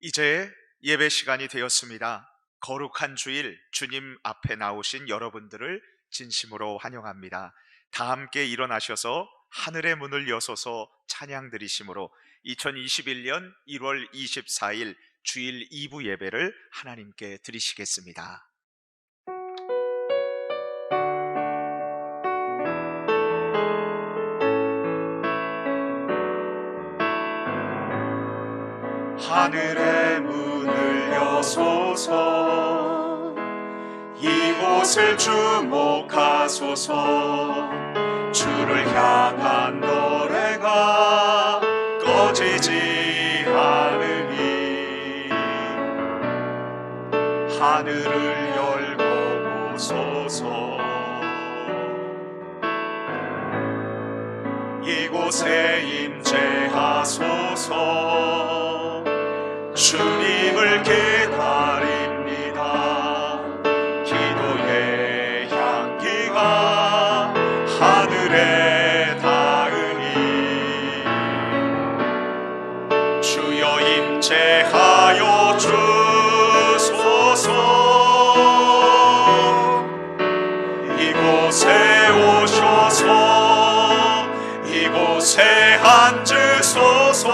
이제 예배 시간이 되었습니다. 거룩한 주일 주님 앞에 나오신 여러분들을 진심으로 환영합니다. 다 함께 일어나셔서 하늘의 문을 여소서 찬양 드리심으로 2021년 1월 24일 주일 2부 예배를 하나님께 드리시겠습니다. 하늘의 문을 여소서, 이곳을 주목하소서. 주를 향한 노래가 꺼지지 않으니 하늘을 열고 오소서. 이곳에 임재하소서. 주님을 기다립니다. 기도의 향기가 하늘에 닿으니 주여 임재하여 주소서. 이곳에 오셔서 이곳에 앉으소서.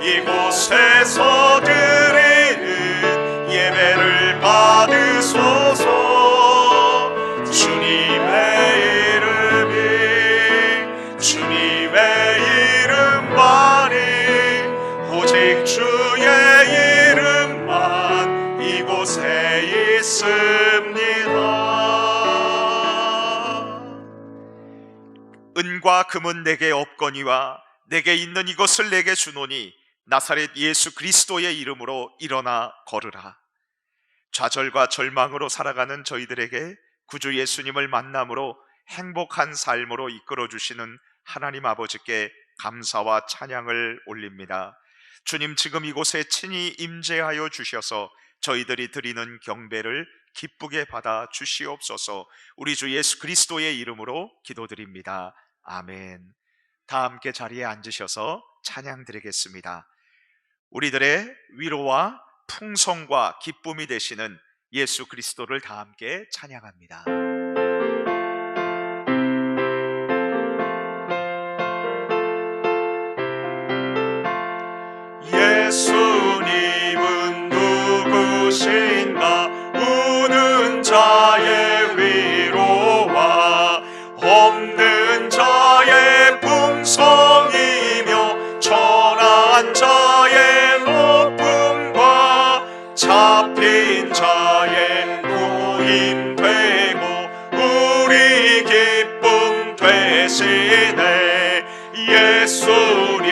이곳에서 드리는 예배를 받으소서. 주님의 이름만이, 오직 주의 이름만 이곳에 있습니다. 은과 금은 내게 없거니와 내게 있는 이것을 내게 주노니 나사렛 예수 그리스도의 이름으로 일어나 걸으라. 좌절과 절망으로 살아가는 저희들에게 구주 예수님을 만남으로 행복한 삶으로 이끌어 주시는 하나님 아버지께 감사와 찬양을 올립니다. 주님, 지금 이곳에 친히 임재하여 주셔서 저희들이 드리는 경배를 기쁘게 받아 주시옵소서. 우리 주 예수 그리스도의 이름으로 기도드립니다. 아멘. 다 함께 자리에 앉으셔서 찬양 드리겠습니다. 우리들의 위로와 풍성과 기쁨이 되시는 예수 그리스도를 다 함께 찬양합니다. 예수님은 누구신가? 우는 자의 위로와 없는 자의 풍성이며 천한 자의 높음과 잡힌 자의 구임되고 우리 기쁨 되시네. 예수님은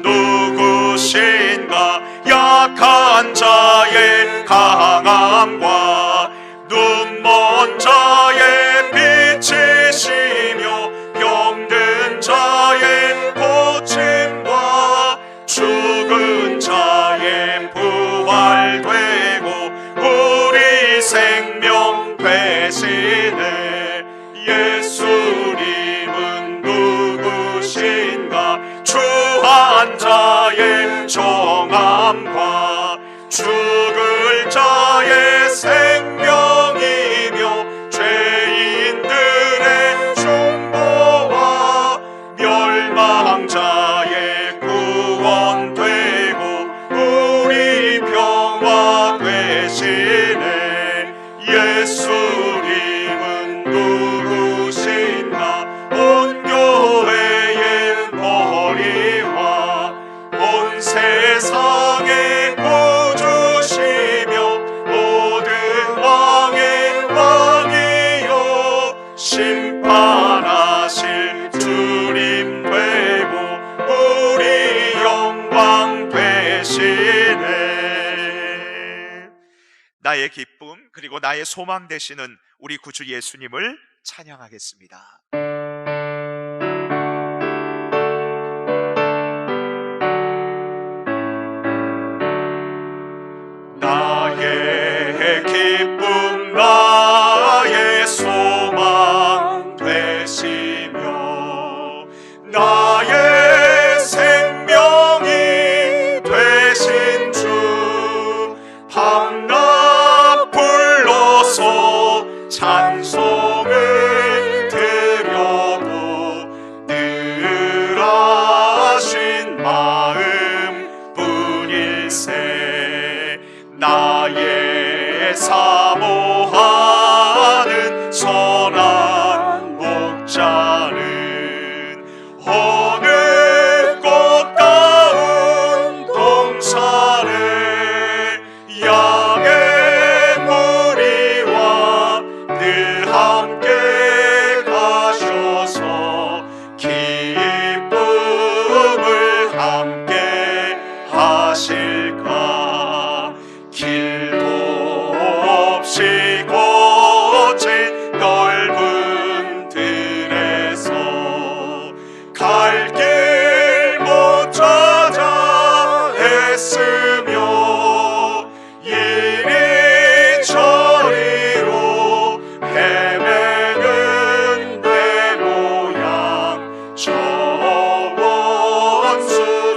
누구신가? 약한 자의 강함과 눈먼 자의 빛이시며 병든 자의 고침과 죽은 자의 부활되고 우리 생명 되시네. 예수님은 누구신가? 주한 자의 정함과 죽을 자의 생명이며 죄인들의 중보와 멸망자의 구원되고 우리 평화 되시네. 예수님은 누구신가? 온 교회의 머리와 온 세상의 구주시며 모든 왕의 왕이요 심판하실 주님 되고 우리 영광 되시네. 나의 기쁨 그리고 나의 소망 되시는 우리 구주 예수님을 찬양하겠습니다. 나의 기쁨 나의 소망 되시며 나의 생명이 되신 자는 어느 꽃 가운 동산에 양의 무리와 늘 함께 가셔서 기쁨을 함께 하실까. 길도 없이 거친 넓은 들에서 갈 길 못 찾아 애쓰며 이리 저리로 헤매는 내 모양 저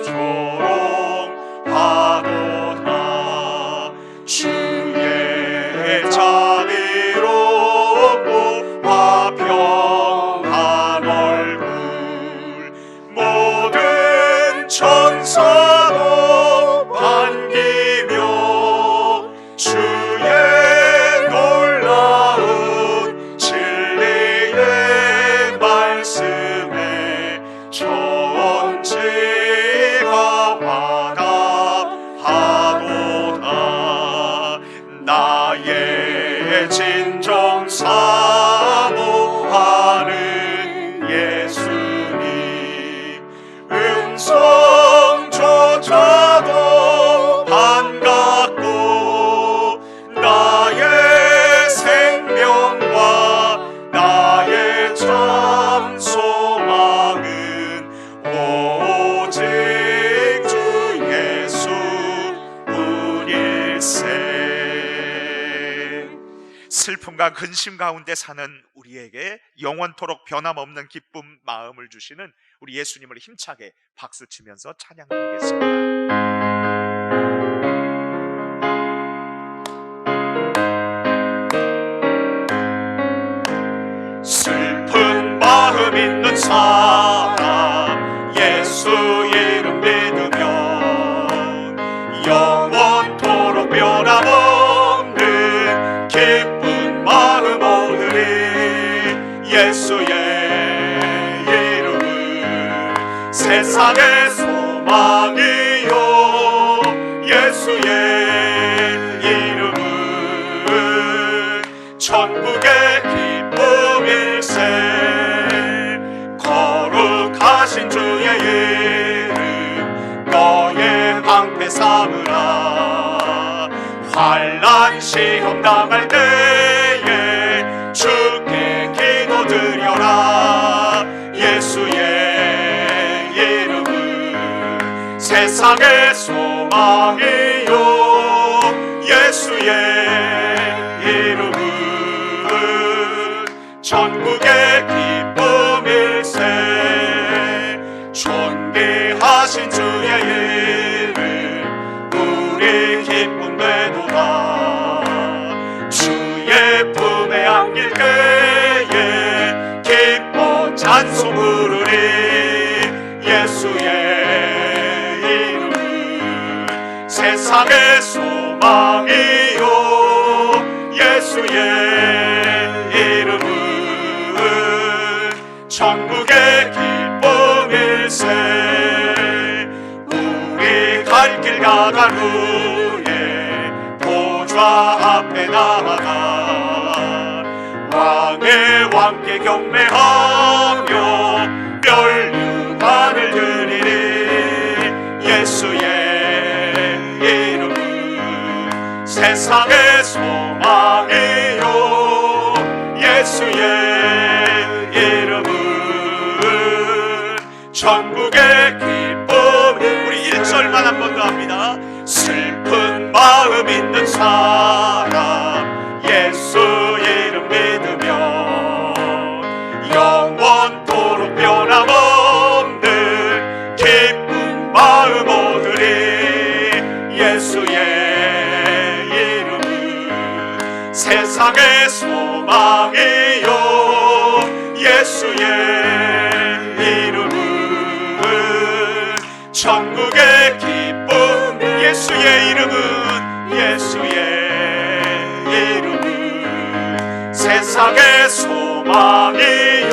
원수처럼 하도다. 주의 자비롭고 화평한 얼굴 모든 천사도 반기며 주의 놀라운 진리의 말씀에 천지가 화답하도다. 나의 진정 사모하는 예수님 음성조차도 반갑고 나의 생명과 나의 참 소망은 오직 주 예수뿐일세. 슬픔과 근심 가운데 사는 우리에게 영원토록 변함없는 기쁨 마음을 주시는 우리 예수님을 힘차게 박수치면서 찬양드리겠습니다. 슬픈 마음 있는 사람 예수 이름 믿으면 영원토록 변함없는 기쁜 마음 얻으리. 예수의 이름은 세상의 소망이요 예수의 이름은 천국의 기쁨일세. 거룩하신 주의 이름 너의 방패 삼으라. 환난 시험 당할 때에 주께 기도드려라. 예수의 이름은 세상의 소망이요 예수의 이름은 천국의 기쁨일세. 존귀하신 주의 이름 우리 기쁨 되도다. 주의 품에 안길 때에 기뻐 찬송 부르리. 예수의 이름은 세상의 소망이요 예수의 이름은 천국의 기쁨일세. 우리 갈 길 나간 후에 보좌 앞에 나아가 왕의 왕께 경배하며 멸류관을 드리리. 예수의 이름은 세상의 소망이요 예수의 이름은 천국의 기쁨. 우리 1절만 한 번 더 합니다. 슬픈 마음 있는 사람 예수 이름 믿으면 영원토록 변함없는 기쁜 마음 얻으리. 예수의 이름은 세상의 소망이요 예수의 이름은 천국의 기쁨. 예수의 이름은 세상의 소망이요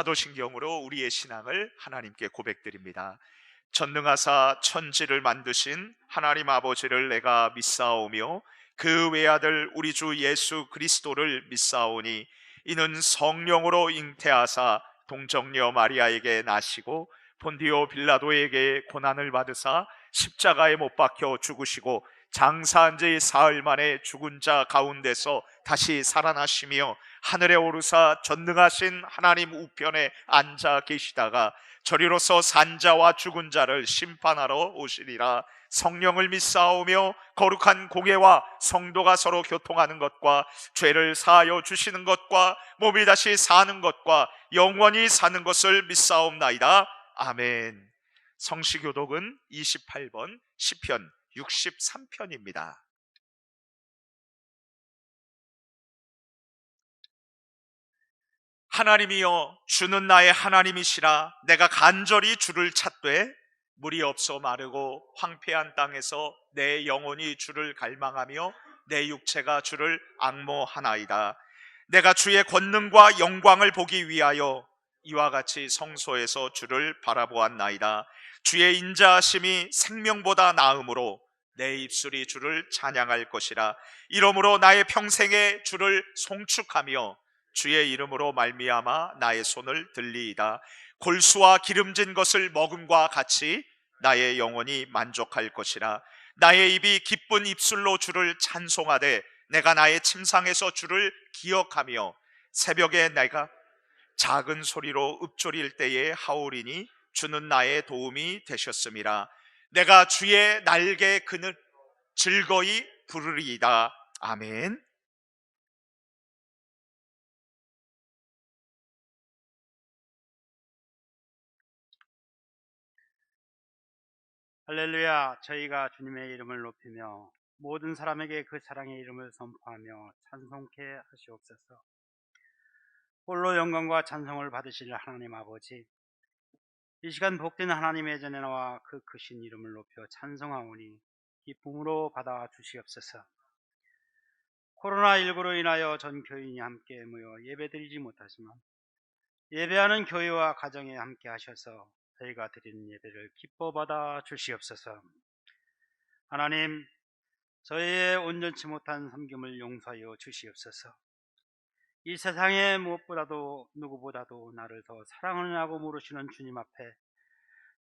사도신경으로 우리의 신앙을 하나님께 고백드립니다. 전능하사 천지를 만드신 하나님 아버지를 내가 믿사오며 그 외아들 우리 주 예수 그리스도를 믿사오니 이는 성령으로 잉태하사 동정녀 마리아에게 나시고 본디오 빌라도에게 고난을 받으사 십자가에 못 박혀 죽으시고 장사한 지 사흘 만에 죽은 자 가운데서 다시 살아나시며 하늘에 오르사 전능하신 하나님 우편에 앉아 계시다가 저리로서 산자와 죽은 자를 심판하러 오시리라. 성령을 믿사오며 거룩한 공예와 성도가 서로 교통하는 것과 죄를 사하여 주시는 것과 몸이 다시 사는 것과 영원히 사는 것을 믿사옵나이다. 아멘. 성시교독은 28번 시편 63편입니다. 하나님이여, 주는 나의 하나님이시라. 내가 간절히 주를 찾되 물이 없어 마르고 황폐한 땅에서 내 영혼이 주를 갈망하며 내 육체가 주를 앙모하나이다. 내가 주의 권능과 영광을 보기 위하여 이와 같이 성소에서 주를 바라보았나이다. 주의 인자하심이 생명보다 나음으로 내 입술이 주를 찬양할 것이라. 이러므로 나의 평생에 주를 송축하며 주의 이름으로 말미암아 나의 손을 들리이다. 골수와 기름진 것을 먹음과 같이 나의 영혼이 만족할 것이라. 나의 입이 기쁜 입술로 주를 찬송하되 내가 나의 침상에서 주를 기억하며 새벽에 내가 작은 소리로 읊조릴 때에 하오리니 주는 나의 도움이 되셨음이라. 내가 주의 날개 그늘 즐거이 부르리이다. 아멘. 할렐루야. 저희가 주님의 이름을 높이며 모든 사람에게 그 사랑의 이름을 선포하며 찬송케 하시옵소서. 홀로 영광과 찬송을 받으실 하나님 아버지, 이 시간 복된 하나님의 전에 나와 그 크신 이름을 높여 찬송하오니 기쁨으로 받아 주시옵소서. 코로나19로 인하여 전 교인이 함께 모여 예배드리지 못하지만 예배하는 교회와 가정에 함께 하셔서 저희가 드리는 예배를 기뻐 받아 주시옵소서. 하나님, 저희의 온전치 못한 섬김을 용서하여 주시옵소서. 이 세상에 무엇보다도 누구보다도 나를 더 사랑하느냐고 물으시는 주님 앞에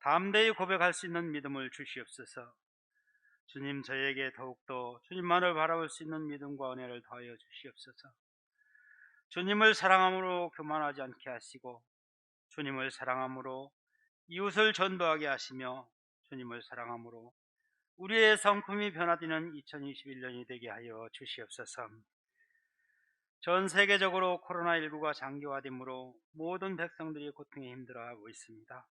담대히 고백할 수 있는 믿음을 주시옵소서. 주님, 저희에게 더욱더 주님만을 바라볼 수 있는 믿음과 은혜를 더하여 주시옵소서. 주님을 사랑함으로 교만하지 않게 하시고, 주님을 사랑함으로 이웃을 전도하게 하시며, 주님을 사랑함으로 우리의 성품이 변화되는 2021년이 되게 하여 주시옵소서. 전 세계적으로 코로나19가 장기화됨으로 모든 백성들이 고통에 힘들어하고 있습니다.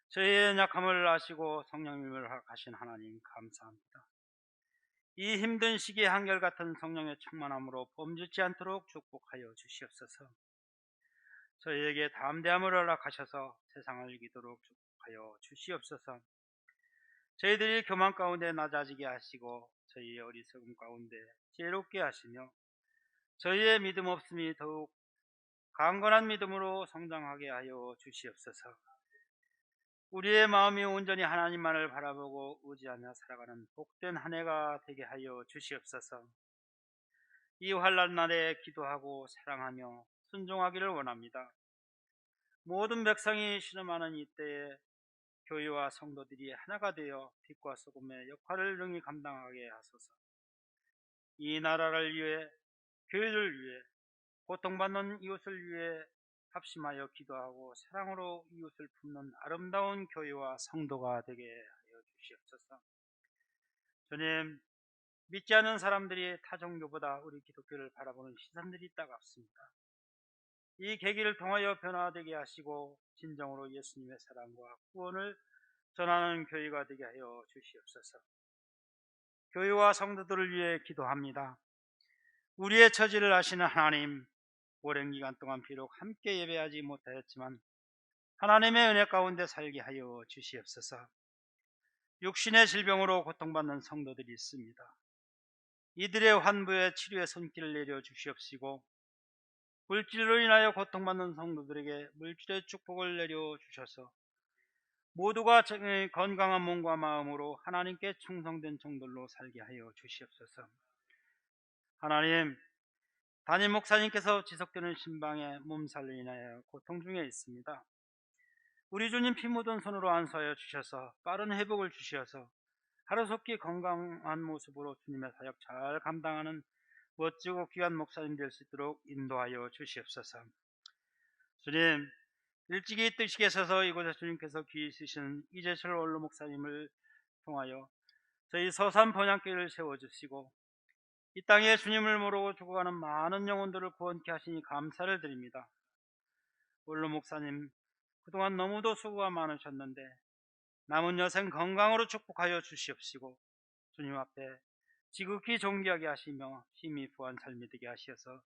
저희의 연약함을 아시고 성령님을 허락하신 하나님 감사합니다. 이 힘든 시기에 한결같은 성령의 충만함으로 범죄치 않도록 축복하여 주시옵소서. 저희에게 담대함을 허락하셔서 세상을 이기도록 축복하여 주시옵소서. 저희들이 교만 가운데 낮아지게 하시고 저희의 어리석음 가운데 지혜롭게 하시며 저희의 믿음 없음이 더욱 강건한 믿음으로 성장하게 하여 주시옵소서. 우리의 마음이 온전히 하나님만을 바라보고 의지하며 살아가는 복된 한 해가 되게 하여 주시옵소서. 이 환난 날에 기도하고 사랑하며 순종하기를 원합니다. 모든 백성이 신음하는 이때에 교회와 성도들이 하나가 되어 빛과 소금의 역할을 능히 감당하게 하소서. 이 나라를 위해, 교회를 위해, 고통받는 이웃을 위해 합심하여 기도하고 사랑으로 이웃을 품는 아름다운 교회와 성도가 되게 하여 주시옵소서. 주님, 믿지 않는 사람들이 타 종교보다 우리 기독교를 바라보는 시선들이 따갑습니다. 이 계기를 통하여 변화되게 하시고 진정으로 예수님의 사랑과 구원을 전하는 교회가 되게 하여 주시옵소서. 교회와 성도들을 위해 기도합니다. 우리의 처지를 아시는 하나님, 오랜 기간 동안 비록 함께 예배하지 못하였지만 하나님의 은혜 가운데 살게 하여 주시옵소서. 육신의 질병으로 고통받는 성도들이 있습니다. 이들의 환부에 치료의 손길을 내려 주시옵시고 물질로 인하여 고통받는 성도들에게 물질의 축복을 내려주셔서 모두가 건강한 몸과 마음으로 하나님께 충성된 종들로 살게 하여 주시옵소서. 하나님, 담임 목사님께서 지속되는 신방에 몸살로 인하여 고통 중에 있습니다. 우리 주님 피 묻은 손으로 안수하여 주셔서 빠른 회복을 주시어서 하루속히 건강한 모습으로 주님의 사역 잘 감당하는 멋지고 귀한 목사님 될 수 있도록 인도하여 주시옵소서. 주님, 일찍이 뜨시게 서서 이곳에 주님께서 귀히 쓰신 이재철 원로 목사님을 통하여 저희 서산 번향교회를 세워주시고 이 땅에 주님을 모르고 죽어가는 많은 영혼들을 구원케 하시니 감사를 드립니다. 원로 목사님, 그동안 너무도 수고가 많으셨는데 남은 여생 건강으로 축복하여 주시옵시고 주님 앞에 지극히 존귀하게 하시며 힘이 부한 삶이 되게 하시어서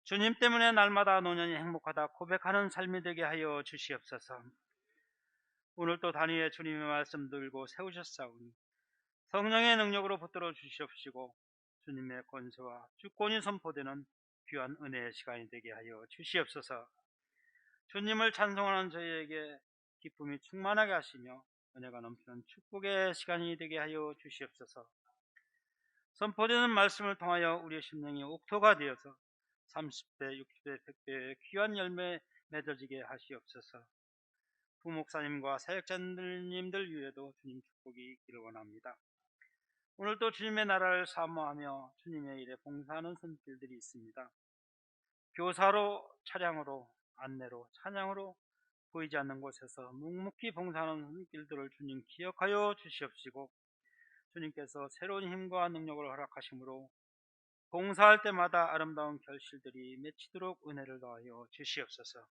주님 때문에 날마다 노년이 행복하다 고백하는 삶이 되게 하여 주시옵소서. 오늘 또 단위에 주님의 말씀 들고 세우셨사오니 성령의 능력으로 붙들어 주시옵시고 주님의 권세와 주권이 선포되는 귀한 은혜의 시간이 되게 하여 주시옵소서. 주님을 찬송하는 저희에게 기쁨이 충만하게 하시며 은혜가 넘치는 축복의 시간이 되게 하여 주시옵소서. 선포되는 말씀을 통하여 우리의 심령이 옥토가 되어서 30배, 60배, 100배의 귀한 열매 맺어지게 하시옵소서. 부목사님과 사역자님들 위에도 주님 축복이 있기를 원합니다. 오늘도 주님의 나라를 사모하며 주님의 일에 봉사하는 손길들이 있습니다. 교사로, 차량으로, 안내로, 찬양으로 보이지 않는 곳에서 묵묵히 봉사하는 손길들을 주님 기억하여 주시옵시고 주님께서 새로운 힘과 능력을 허락하심으로 봉사할 때마다 아름다운 결실들이 맺히도록 은혜를 더하여 주시옵소서.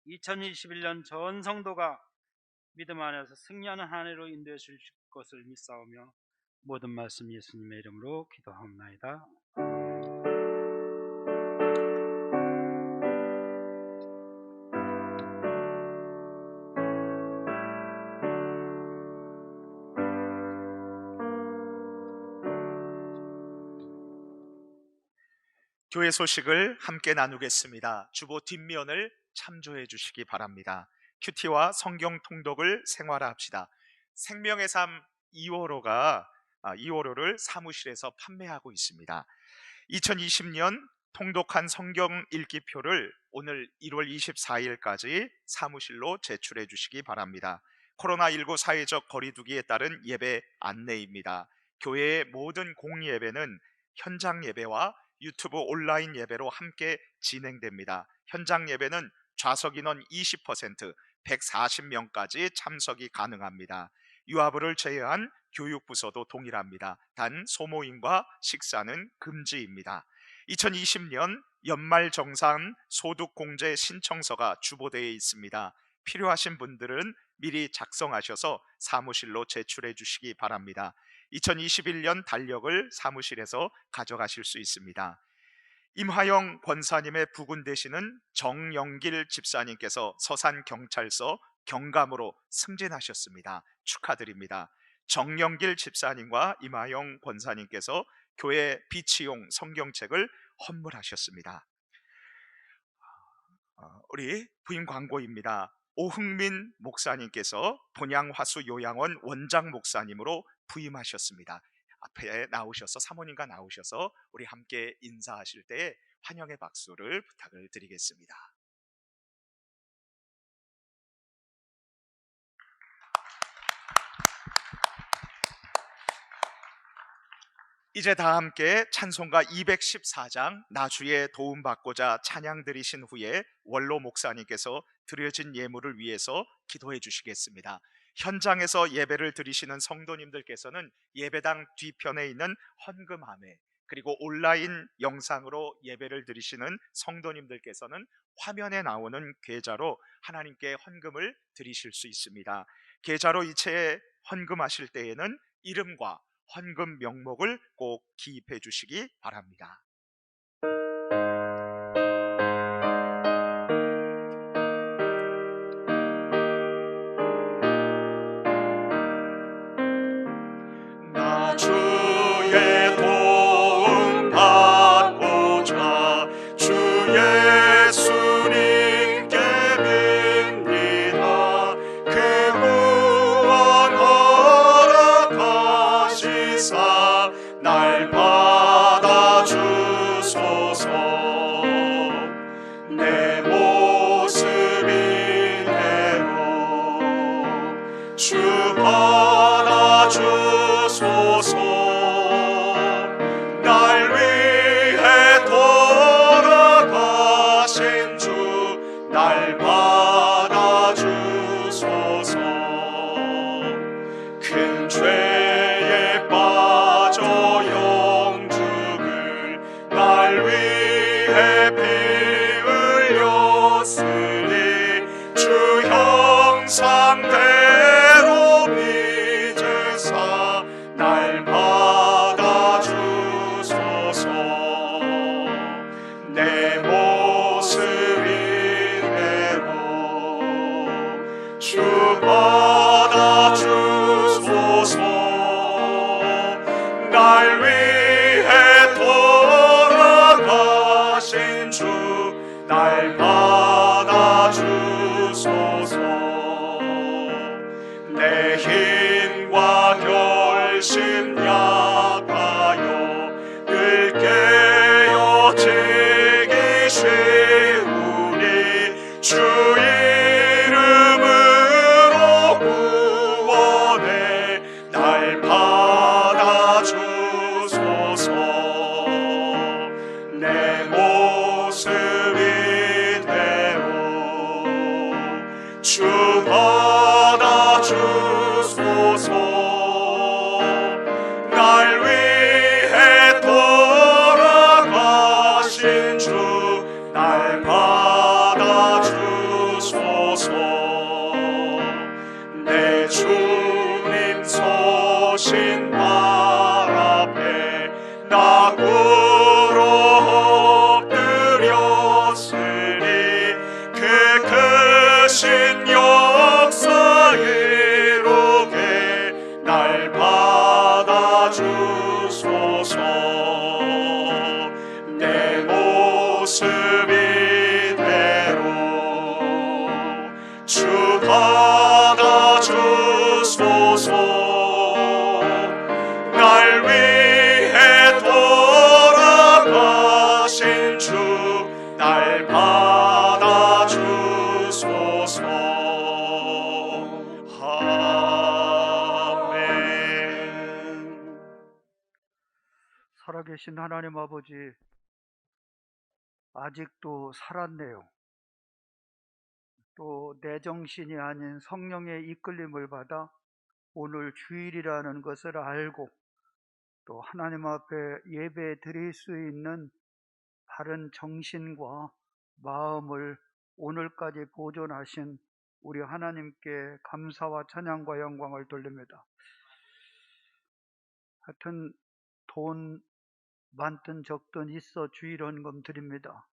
2021년 전 성도가 믿음 안에서 승리하는 한 해로 인도해 주실 것을 믿사오며 모든 말씀 예수님의 이름으로 기도하옵나이다. 교회 소식을 함께 나누겠습니다. 주보 뒷면을 참조해 주시기 바랍니다. 큐티와 성경 통독을 생활화합시다. 생명의 삶 2호로를 사무실에서 판매하고 있습니다. 2020년 통독한 성경 읽기표를 오늘 1월 24일까지 사무실로 제출해 주시기 바랍니다. 코로나19 사회적 거리두기에 따른 예배 안내입니다. 교회의 모든 공예배는 현장 예배와 유튜브 온라인 예배로 함께 진행됩니다. 현장 예배는 좌석 인원 20%, 140명까지 참석이 가능합니다. 유아부를 제외한 교육부서도 동일합니다. 단 소모임과 식사는 금지입니다. 2020년 연말정산 소득공제 신청서가 주보되어 있습니다. 필요하신 분들은 미리 작성하셔서 사무실로 제출해 주시기 바랍니다. 2021년 달력을 사무실에서 가져가실 수 있습니다. 임화영 권사님의 부군 되시는 정영길 집사님께서 서산경찰서 경감으로 승진하셨습니다. 축하드립니다. 정영길 집사님과 임화영 권사님께서 교회 비치용 성경책을 헌물하셨습니다. 우리 부임 광고입니다. 오흥민 목사님께서 본양화수 요양원 원장 목사님으로 부임하셨습니다. 앞에 나오셔서 사모님과 나오셔서 우리 함께 인사하실 때 환영의 박수를 부탁을 드리겠습니다. 이제 다 함께 찬송가 214장 나주의 도움받고자 찬양 드리신 후에 원로 목사님께서 드려진 예물을 위해서 기도해 주시겠습니다. 현장에서 예배를 드리시는 성도님들께서는 예배당 뒤편에 있는 헌금함에, 그리고 온라인 영상으로 예배를 드리시는 성도님들께서는 화면에 나오는 계좌로 하나님께 헌금을 드리실 수 있습니다. 계좌로 이체에 헌금하실 때에는 이름과 헌금 명목을 꼭 기입해 주시기 바랍니다. 나 주의 도움 받고자 주의 받아주소서. 날 위해 돌아가신 주 날 받아주소서. 큰 죄에 빠져 영죽을 날 위해 피 흘렸으니 주 형상대로 빚으사 날 받아주소서. 내 모습 이대로 주 받아주소서. 날 위해 돌아가신 주 날 받아주소서. 내 힘과 결심 약하여 늘 깨어지기 쉬우니 주 이름으로 구원해 날 받아주소서. 내 모습 이대로 주 받아주소서. 날 위해 돌아가신 주 날 받아주소서. 내 주님 서신 발 앞에 나 꿇어 엎드렸으니 그 크신 역사 이루게 날 받아주소서. 내 모습 이대로 주 받아주소서. 날 위해 돌아가신 주 날 받아주소서. 아멘. 살아계신 하나님 아버지, 아직도 살았네요. 또 내 정신이 아닌 성령의 이끌림을 받아 오늘 주일이라는 것을 알고 또 하나님 앞에 예배 드릴 수 있는 바른 정신과 마음을 오늘까지 보존하신 우리 하나님께 감사와 찬양과 영광을 돌립니다. 하여튼 돈 많든 적든 있어 주일원금 드립니다.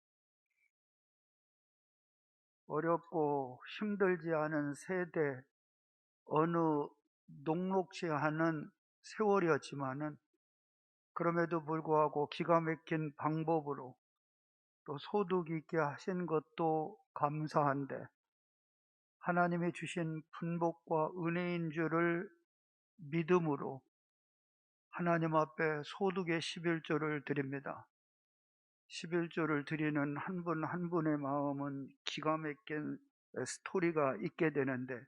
어렵고 힘들지 않은 세대, 어느 녹록지 않은 세월이었지만은 그럼에도 불구하고 기가 막힌 방법으로 또 소득 있게 하신 것도 감사한데 하나님이 주신 분복과 은혜인 줄을 믿음으로 하나님 앞에 소득의 11조를 드립니다. 11조를 드리는 한 분 한 분의 마음은 기가 막힌 스토리가 있게 되는데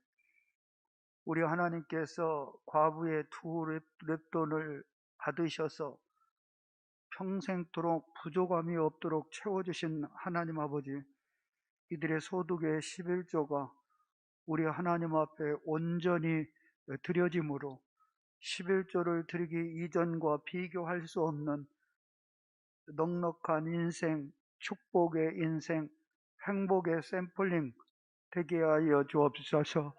우리 하나님께서 과부의 두 렙돈을 받으셔서 평생토록 부족함이 없도록 채워주신 하나님 아버지, 이들의 소득의 11조가 우리 하나님 앞에 온전히 드려짐으로 11조를 드리기 이전과 비교할 수 없는 넉넉한 인생, 축복의 인생, 행복의 샘플링 되게 하여 주옵소서.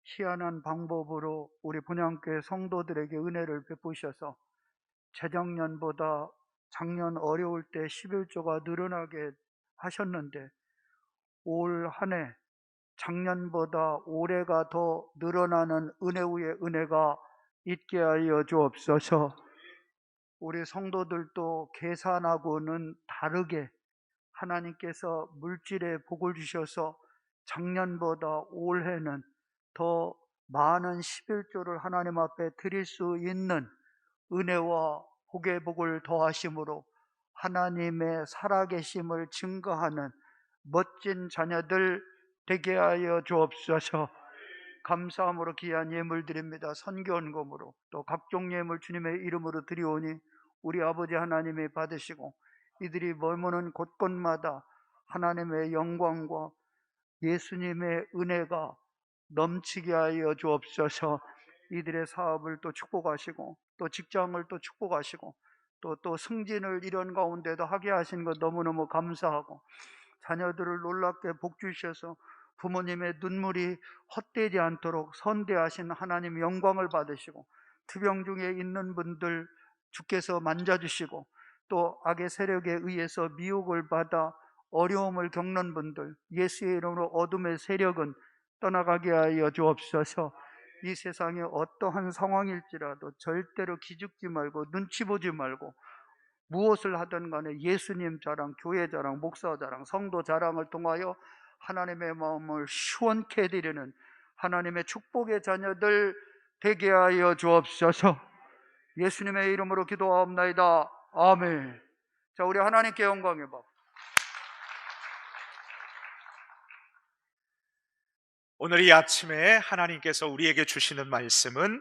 희한한 방법으로 우리 분향교회 성도들에게 은혜를 베푸셔서 재작년보다 작년 어려울 때 11조가 늘어나게 하셨는데 올 한 해 작년보다 올해가 더 늘어나는 은혜 위에 은혜가 있게 하여 주옵소서. 우리 성도들도 계산하고는 다르게 하나님께서 물질의 복을 주셔서 작년보다 올해는 더 많은 11조를 하나님 앞에 드릴 수 있는 은혜와 복의 복을 더하심으로 하나님의 살아계심을 증거하는 멋진 자녀들 되게 하여 주옵소서. 감사함으로 귀한 예물 드립니다. 선교헌금으로 또 각종 예물 주님의 이름으로 드리오니 우리 아버지 하나님이 받으시고 이들이 머무는 곳곳마다 하나님의 영광과 예수님의 은혜가 넘치게 하여 주옵소서. 이들의 사업을 또 축복하시고 또 직장을 또 축복하시고 또 승진을 이런 가운데도 하게 하신 것 너무너무 감사하고, 자녀들을 놀랍게 복 주셔서 부모님의 눈물이 헛되지 않도록 선대하신 하나님 영광을 받으시고, 투병 중에 있는 분들 주께서 만져주시고, 또 악의 세력에 의해서 미혹을 받아 어려움을 겪는 분들 예수의 이름으로 어둠의 세력은 떠나가게 하여 주옵소서. 이 세상에 어떠한 상황일지라도 절대로 기죽지 말고 눈치 보지 말고 무엇을 하든 간에 예수님 자랑, 교회 자랑, 목사 자랑, 성도 자랑을 통하여 하나님의 마음을 시원케 해드리는 하나님의 축복의 자녀들 되게 하여 주옵소서. 예수님의 이름으로 기도하옵나이다. 아멘. 자, 우리 하나님께 영광의 밥. 오늘 이 아침에 하나님께서 우리에게 주시는 말씀은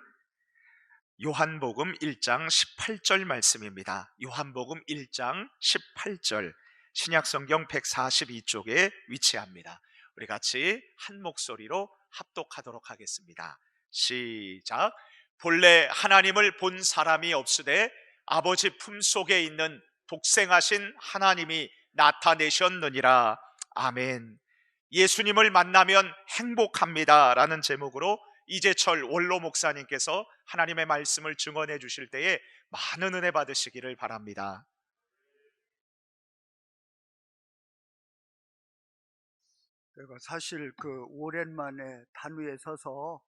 요한복음 1장 18절 말씀입니다. 요한복음 1장 18절, 신약성경 142쪽에 위치합니다. 우리 같이 한 목소리로 합독하도록 하겠습니다. 시작. 본래 하나님을 본 사람이 없으되 아버지 품속에 있는 독생하신 하나님이 나타내셨느니라. 아멘. 예수님을 만나면 행복합니다 라는 제목으로 이재철 원로 목사님께서 하나님의 말씀을 증언해 주실 때에 많은 은혜 받으시기를 바랍니다. 제가 사실 오랜만에 단위에 서서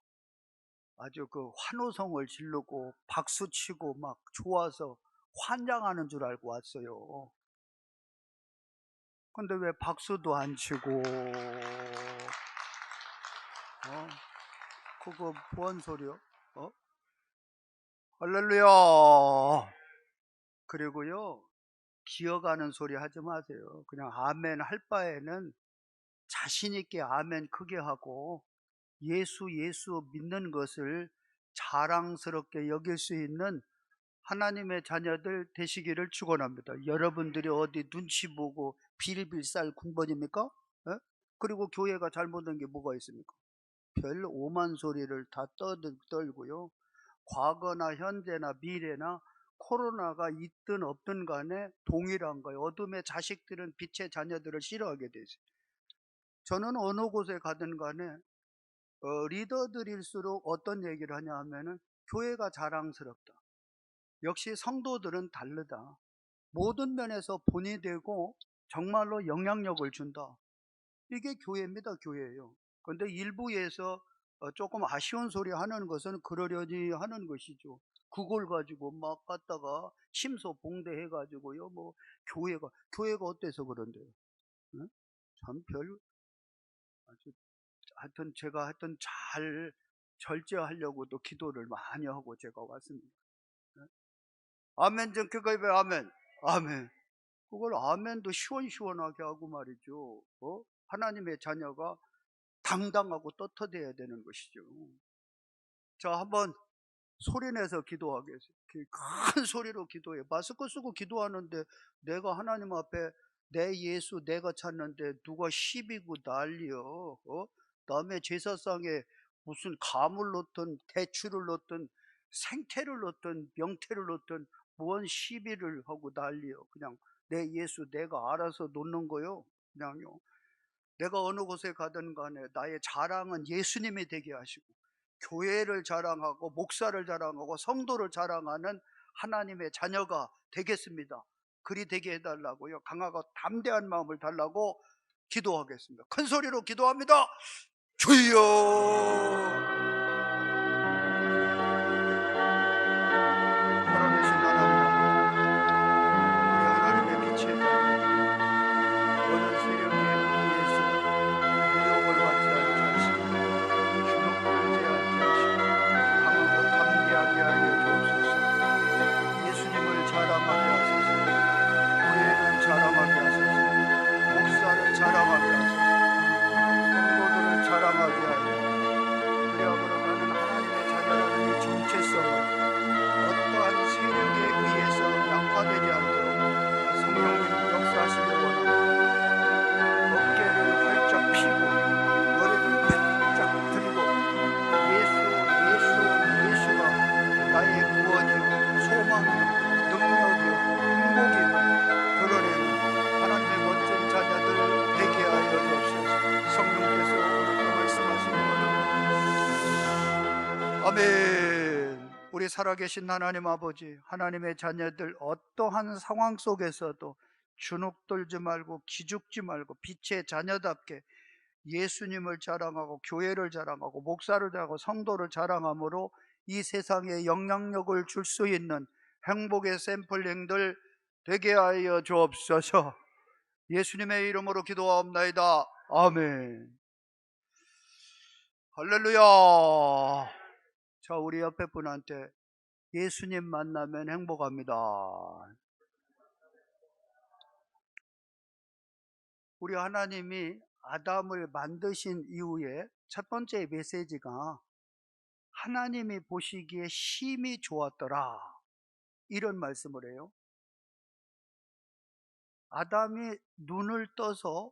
아주 환호성을 지르고 박수치고 막 좋아서 환장하는 줄 알고 왔어요. 근데 왜 박수도 안 치고 그거 뭔 소리요? 할렐루야. 그리고요, 기어가는 소리 하지 마세요. 그냥 아멘 할 바에는 자신 있게 아멘 크게 하고 예수 믿는 것을 자랑스럽게 여길 수 있는 하나님의 자녀들 되시기를 축원합니다. 여러분들이 어디 눈치 보고 빌빌쌀 군번입니까? 그리고 교회가 잘못된 게 뭐가 있습니까? 별 오만 소리를 다 떨고요, 과거나 현재나 미래나 코로나가 있든 없든 간에 동일한 거예요. 어둠의 자식들은 빛의 자녀들을 싫어하게 되죠. 저는 어느 곳에 가든 간에 리더들일수록 어떤 얘기를 하냐 하면은 교회가 자랑스럽다. 역시 성도들은 다르다. 모든 면에서 본이 되고 정말로 영향력을 준다. 이게 교회입니다. 교회예요. 그런데 일부에서 조금 아쉬운 소리 하는 것은 그러려니 하는 것이죠. 그걸 가지고 막 갖다가 심소봉대 해가지고요, 뭐 교회가 어때서 그런데요? 응? 참 아주 하여튼 제가 잘 절제하려고도 기도를 많이 하고 제가 왔습니다. 아멘 좀 그거 입에 아멘. 아멘. 그걸 아멘도 시원시원하게 하고 말이죠. 하나님의 자녀가 당당하고 떳떳해야 되는 것이죠. 자, 한번 소리내서 기도하겠어요. 큰 소리로 기도해. 마스크 쓰고 기도하는데 내가 하나님 앞에 내 예수 내가 찾는데 누가 시비고 난리여. 남의 제사상에 무슨 가물 놓든 대추를 놓든 생태를 놓든 명태를 놓든 뭔 시비를 하고 난리여. 그냥 내 예수 내가 알아서 놓는 거요. 그냥요. 내가 어느 곳에 가든 간에 나의 자랑은 예수님이 되게 하시고 교회를 자랑하고 목사를 자랑하고 성도를 자랑하는 하나님의 자녀가 되겠습니다. 그리 되게 해달라고요. 강하고 담대한 마음을 달라고 기도하겠습니다. 큰 소리로 기도합니다. 주여. 살아계신 하나님 아버지, 우리 하나님의 빛의 자녀, 어느 세력에 의해서 미혹을 받지 않게 하시고 주눅 들지 않게 하시고 강하고 담대하게 하여 주옵소서. 예수님을 자랑하게 하소서. 교회를 자랑하게 하소서. 목사를 자랑하게 하소서. 성도들을 자랑하게 하여 그래야 아멘. 우리 살아계신 하나님 아버지, 하나님의 자녀들 어떠한 상황 속에서도 주눅들지 말고 기죽지 말고 빛의 자녀답게 예수님을 자랑하고 교회를 자랑하고 목사를 자랑하고 성도를 자랑함으로 이 세상에 영향력을 줄 수 있는 행복의 샘플링들 되게 하여 주옵소서. 예수님의 이름으로 기도하옵나이다. 아멘. 할렐루야. 자, 우리 옆에 분한테 예수님 만나면 행복합니다. 우리 하나님이 아담을 만드신 이후에 첫 번째 메시지가 하나님이 보시기에 심히 좋았더라, 이런 말씀을 해요. 아담이 눈을 떠서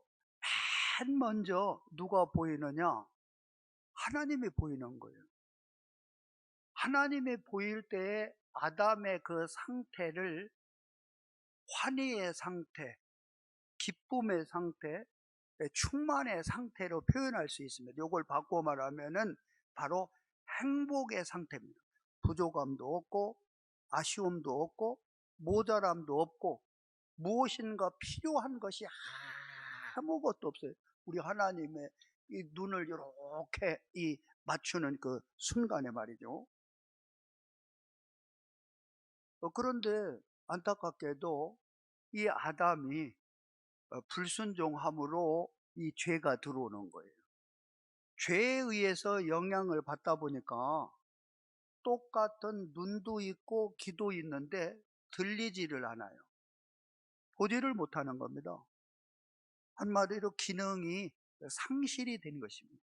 맨 먼저 누가 보이느냐? 하나님이 보이는 거예요. 하나님이 보일 때에 아담의 그 상태를 환희의 상태, 기쁨의 상태, 충만의 상태로 표현할 수 있습니다. 이걸 바꿔 말하면은 바로 행복의 상태입니다. 부족함도 없고 아쉬움도 없고 모자람도 없고 무엇인가 필요한 것이 아무것도 없어요. 우리 하나님의 이 눈을 이렇게 맞추는 그 순간에 말이죠. 그런데 안타깝게도 이 아담이 불순종함으로 이 죄가 들어오는 거예요. 죄에 의해서 영향을 받다 보니까 똑같은 눈도 있고 귀도 있는데 들리지를 않아요. 보지를 못하는 겁니다. 한마디로 기능이 상실이 된 것입니다.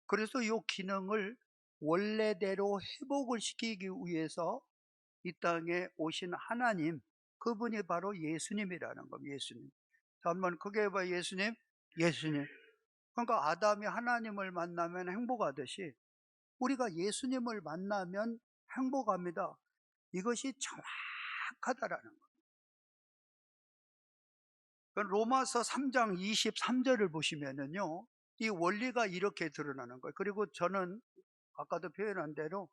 그래서 이 기능을 원래대로 회복을 시키기 위해서 이 땅에 오신 하나님, 그분이 바로 예수님이라는 겁니다. 예수님. 자, 한번 크게 해봐. 예수님. 예수님. 그러니까 아담이 하나님을 만나면 행복하듯이 우리가 예수님을 만나면 행복합니다. 이것이 정확하다라는 거예요. 로마서 3장 23절을 보시면은요, 이 원리가 이렇게 드러나는 거예요. 그리고 저는 아까도 표현한 대로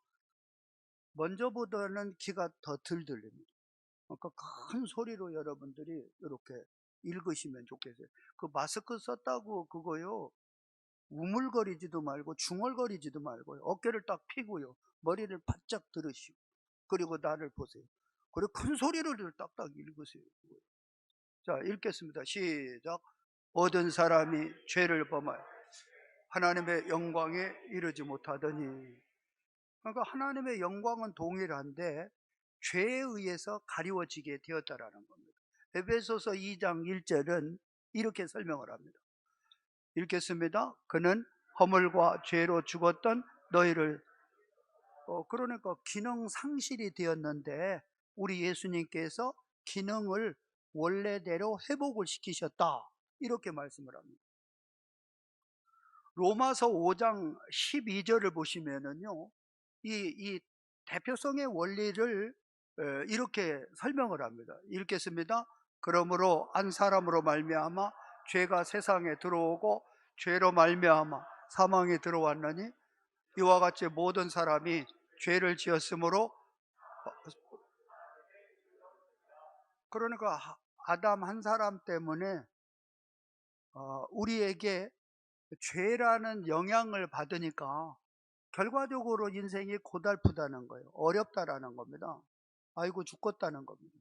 먼저보다는 귀가 더 덜 들립니다. 그러니까 큰 소리로 여러분들이 이렇게 읽으시면 좋겠어요. 그 마스크 썼다고 그거요, 우물거리지도 말고 중얼거리지도 말고요, 어깨를 딱 펴고요, 머리를 바짝 들으시고, 그리고 나를 보세요. 그리고 큰 소리로 딱딱 읽으세요. 자, 읽겠습니다. 시작. 모든 사람이 죄를 범하여 하나님의 영광에 이르지 못하더니. 그러니까 하나님의 영광은 동일한데 죄에 의해서 가리워지게 되었다라는 겁니다. 에베소서 2장 1절은 이렇게 설명을 합니다. 읽겠습니다. 그는 허물과 죄로 죽었던 너희를, 그러니까 기능 상실이 되었는데 우리 예수님께서 기능을 원래대로 회복을 시키셨다, 이렇게 말씀을 합니다. 로마서 5장 12절을 보시면은요, 이 대표성의 원리를 이렇게 설명을 합니다. 읽겠습니다. 그러므로 한 사람으로 말미암아 죄가 세상에 들어오고 죄로 말미암아 사망이 들어왔느니 이와 같이 모든 사람이 죄를 지었으므로, 그러니까 아담 한 사람 때문에 우리에게 죄라는 영향을 받으니까 결과적으로 인생이 고달프다는 거예요. 어렵다라는 겁니다. 아이고 죽겠다는 겁니다.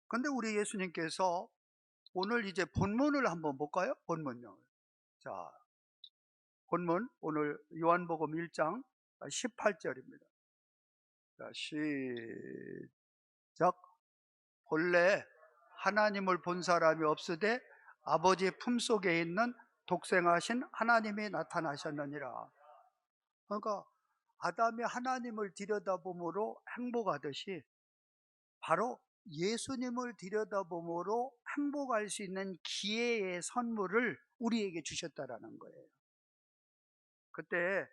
근데 우리 예수님께서 오늘 이제 본문을 한번 볼까요? 본문요. 자, 본문 오늘 요한복음 1장 18절입니다. 자, 시작. 본래 하나님을 본 사람이 없으되 아버지 품속에 있는 독생하신 하나님이 나타나셨느니라. 그러니까 아담이 하나님을 들여다봄으로 행복하듯이 바로 예수님을 들여다봄으로 행복할 수 있는 기회의 선물을 우리에게 주셨다라는 거예요. 그때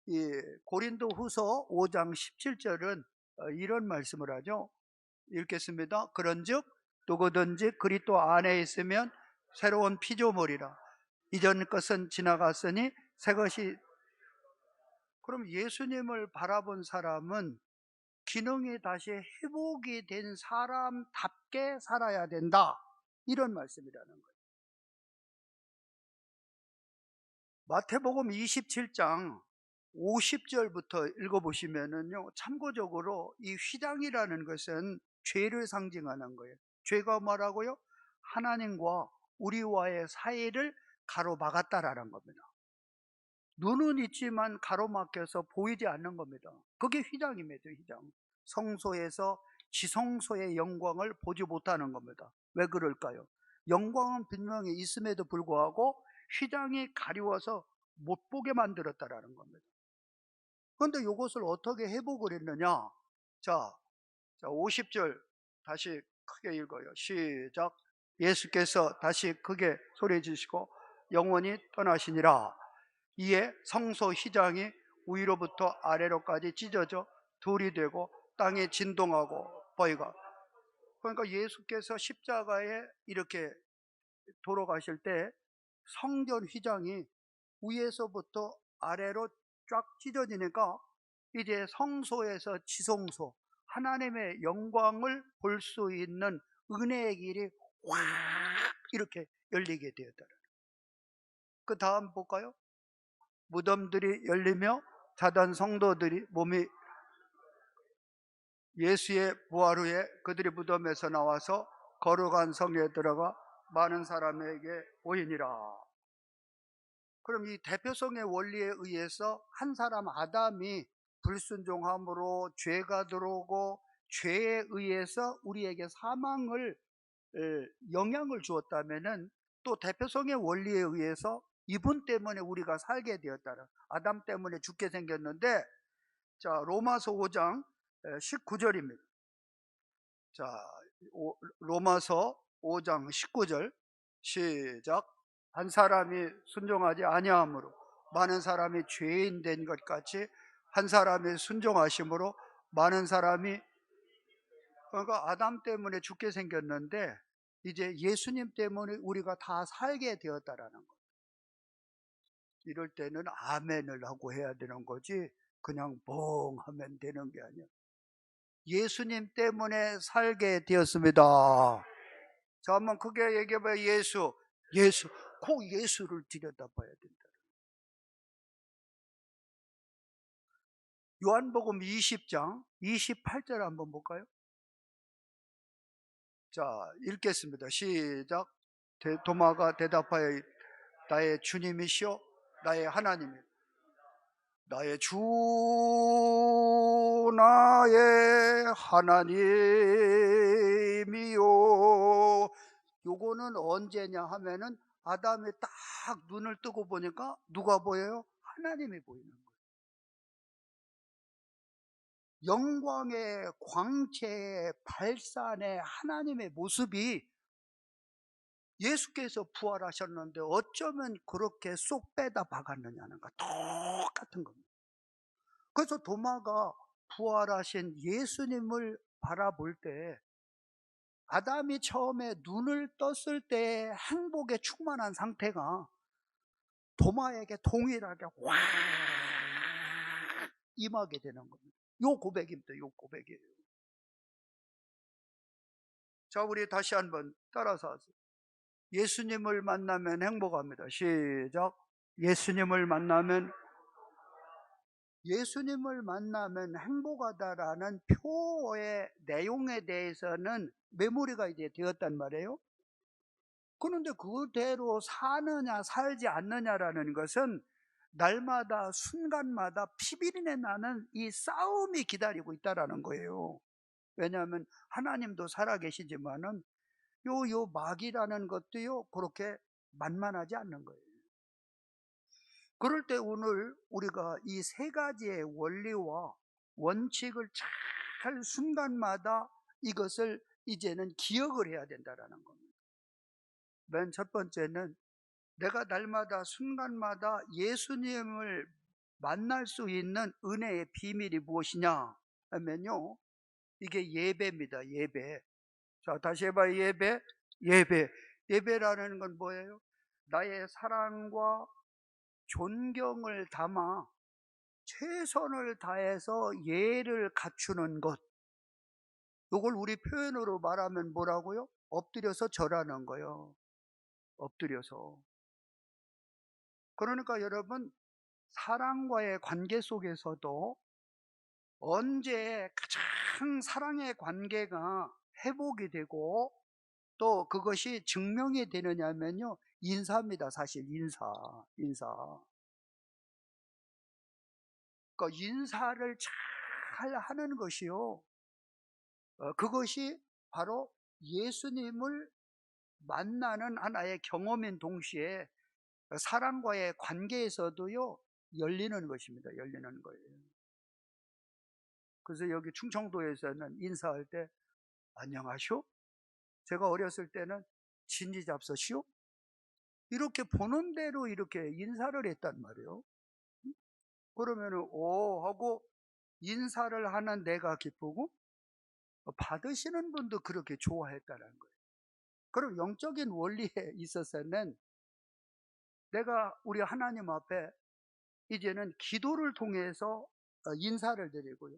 이 고린도 후서 5장 17절은 이런 말씀을 하죠. 읽겠습니다. 그런즉 누구든지 그리스도 안에 있으면 새로운 피조물이라. 이전 것은 지나갔으니 새 것이. 그럼 예수님을 바라본 사람은 기능이 다시 회복이 된 사람답게 살아야 된다, 이런 말씀이라는 거예요. 마태복음 27장 50절부터 읽어보시면은요, 참고적으로 이 휘장이라는 것은 죄를 상징하는 거예요. 죄가 뭐라고요? 하나님과 우리와의 사이를 가로막았다라는 겁니다. 눈은 있지만 가로막혀서 보이지 않는 겁니다. 그게 휘장입니다. 휘장. 성소에서 지성소의 영광을 보지 못하는 겁니다. 왜 그럴까요? 영광은 분명히 있음에도 불구하고 휘장이 가리워서 못 보게 만들었다라는 겁니다. 그런데 이것을 어떻게 회복을 했느냐? 자, 50절 다시 크게 읽어요. 시작. 예수께서 다시 크게 소리해 주시고 영원히 떠나시니라. 이에 성소 휘장이 위로부터 아래로까지 찢어져 돌이 되고 땅에 진동하고 보이가. 그러니까 예수께서 십자가에 이렇게 돌아가실 때 성전 휘장이 위에서부터 아래로 쫙 찢어지니까 이제 성소에서 지성소, 하나님의 영광을 볼 수 있는 은혜의 길이 확 이렇게 열리게 되었다. 그 다음 볼까요? 무덤들이 열리며 자던 성도들이 몸이 예수의 부활 후에 그들이 무덤에서 나와서 거룩한 성에 들어가 많은 사람에게 보이니라. 그럼 이 대표성의 원리에 의해서 한 사람 아담이 불순종함으로 죄가 들어오고 죄에 의해서 우리에게 사망을 영향을 주었다면은, 또 대표성의 원리에 의해서 이분 때문에 우리가 살게 되었다는, 아담 때문에 죽게 생겼는데, 자, 로마서 5장 19절입니다. 자, 로마서 5장 19절 시작. 한 사람이 순종하지 아니함으로 많은 사람이 죄인 된 것 같이 한 사람이 순종하심으로 많은 사람이, 그러니까 아담 때문에 죽게 생겼는데 이제 예수님 때문에 우리가 다 살게 되었다라는 거예요. 이럴 때는 아멘을 하고 해야 되는 거지 그냥 뻥 하면 되는 게 아니야. 예수님 때문에 살게 되었습니다. 자, 한번 크게 얘기해봐요. 예수. 예수. 꼭 예수를 들여다봐야 된다. 요한복음 20장 28절 한번 볼까요? 자, 읽겠습니다. 시작. 도마가 대답하여 나의 주님이시오 나의 하나님이요. 나의 주 나의 하나님이요. 요거는 언제냐 하면은 아담이 딱 눈을 뜨고 보니까 누가 보여요? 하나님이 보이는 거예요. 영광의 광채의 발산의 하나님의 모습이 예수께서 부활하셨는데 어쩌면 그렇게 쏙 빼다 박았느냐는 거 똑같은 겁니다. 그래서 도마가 부활하신 예수님을 바라볼 때 아담이 처음에 눈을 떴을 때 행복에 충만한 상태가 도마에게 동일하게 확 임하게 되는 겁니다. 요 고백입니다. 요 고백이에요. 자, 우리 다시 한번 따라서 하세요. 예수님을 만나면 행복합니다. 시작. 예수님을 만나면 행복하다라는 표의 내용에 대해서는 메모리가 이제 되었단 말이에요. 그런데 그대로 사느냐 살지 않느냐라는 것은 날마다 순간마다 피비린내 나는 이 싸움이 기다리고 있다라는 거예요. 왜냐하면 하나님도 살아계시지만은 요 마귀라는 것도요 그렇게 만만하지 않는 거예요. 그럴 때 오늘 우리가 이 세 가지의 원리와 원칙을 잘 순간마다 이것을 이제는 기억을 해야 된다라는 겁니다. 맨 첫 번째는 내가 날마다 순간마다 예수님을 만날 수 있는 은혜의 비밀이 무엇이냐 하면요, 이게 예배입니다. 예배. 자, 다시 해봐요. 예배. 예배라는 건 뭐예요? 나의 사랑과 존경을 담아 최선을 다해서 예를 갖추는 것, 이걸 우리 표현으로 말하면 뭐라고요? 엎드려서 절하는 거예요. 엎드려서. 그러니까 여러분, 사랑과의 관계 속에서도 언제 가장 사랑의 관계가 회복이 되고 또 그것이 증명이 되느냐면요, 인사입니다. 사실 인사. 그러니까 인사를 잘 하는 것이요, 그것이 바로 예수님을 만나는 하나의 경험인 동시에 사랑과의 관계에서도요, 열리는 것입니다. 열리는 거예요. 그래서 여기 충청도에서는 인사할 때 안녕하쇼? 제가 어렸을 때는 진지 잡서시오? 이렇게 보는 대로 이렇게 인사를 했단 말이에요. 그러면은 오 하고 인사를 하는 내가 기쁘고 받으시는 분도 그렇게 좋아했다는 거예요. 그럼 영적인 원리에 있어서는 내가 우리 하나님 앞에 이제는 기도를 통해서 인사를 드리고요,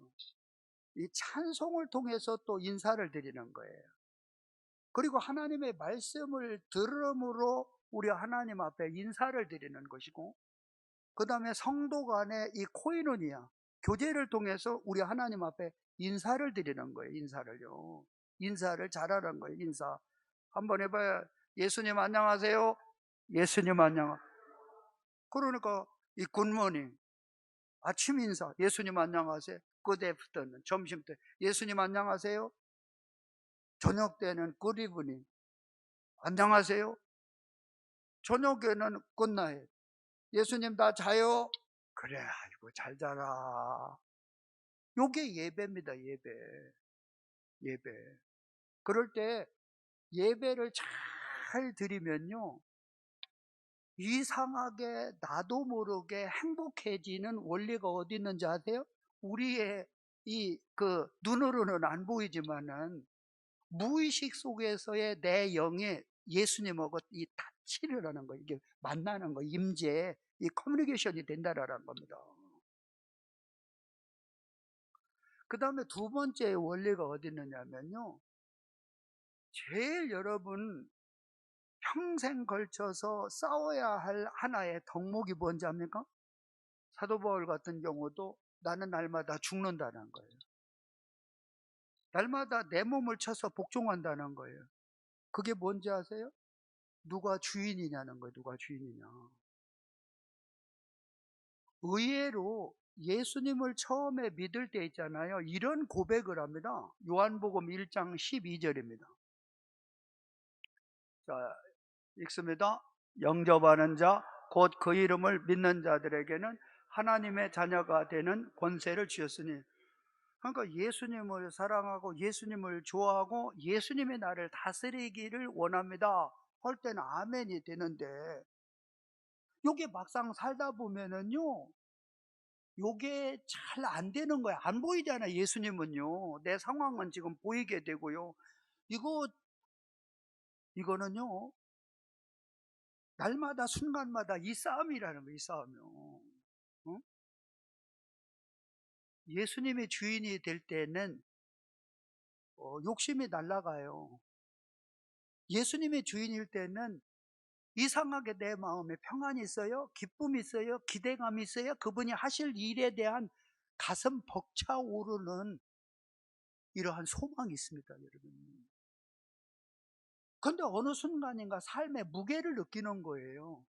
이 찬송을 통해서 또 인사를 드리는 거예요. 그리고 하나님의 말씀을 들음으로 우리 하나님 앞에 인사를 드리는 것이고, 그 다음에 성도 간의 이 코이노니아, 교제를 통해서 우리 하나님 앞에 인사를 드리는 거예요. 인사를요. 인사를 잘하는 거예요. 인사. 한번 해봐요. 예수님 안녕하세요. 예수님 안녕. 그러니까 이 굿모닝, 아침 인사. 예수님 안녕하세요. good afternoon. 점심 때 예수님 안녕하세요. 저녁 때는 good evening. 안녕하세요. 저녁에는 good night. 예수님 나 자요. 그래, 아이고 잘 자라. 요게 예배입니다. 예배. 그럴 때 예배를 잘 드리면요, 이상하게 나도 모르게 행복해지는 원리가 어디 있는지 아세요? 우리의 눈으로는 안 보이지만은 무의식 속에서의 내 영에 예수님하고 이 타치를 하는 거, 이게 만나는 거, 임재, 이 커뮤니케이션이 된다라는 겁니다. 그 다음에 두 번째 원리가 어디 있느냐면요, 제일 여러분 평생 걸쳐서 싸워야 할 하나의 덕목이 뭔지 압니까? 사도 바울 같은 경우도 나는 날마다 죽는다는 거예요. 날마다 내 몸을 쳐서 복종한다는 거예요. 그게 뭔지 아세요? 누가 주인이냐는 거예요. 누가 주인이냐. 의외로 예수님을 처음에 믿을 때 있잖아요, 이런 고백을 합니다. 요한복음 1장 12절입니다. 자, 읽습니다. 영접하는 자, 곧 그 이름을 믿는 자들에게는 하나님의 자녀가 되는 권세를 주셨으니. 그러니까 예수님을 사랑하고 예수님을 좋아하고 예수님의 나를 다스리기를 원합니다 할 때는 아멘이 되는데, 요게 막상 살다 보면은요, 요게 잘 안 되는 거야. 안 보이잖아. 예수님은요, 내 상황은 지금 보이게 되고요, 이거는요 날마다 순간마다 이 싸움이라는 거예요. 이 싸움이요. 어? 예수님의 주인이 될 때는 욕심이 날아가요. 예수님의 주인일 때는 이상하게 내 마음에 평안이 있어요. 기쁨이 있어요. 기대감이 있어요. 그분이 하실 일에 대한 가슴 벅차오르는 이러한 소망이 있습니다, 여러분. 그런데 어느 순간인가 삶의 무게를 느끼는 거예요.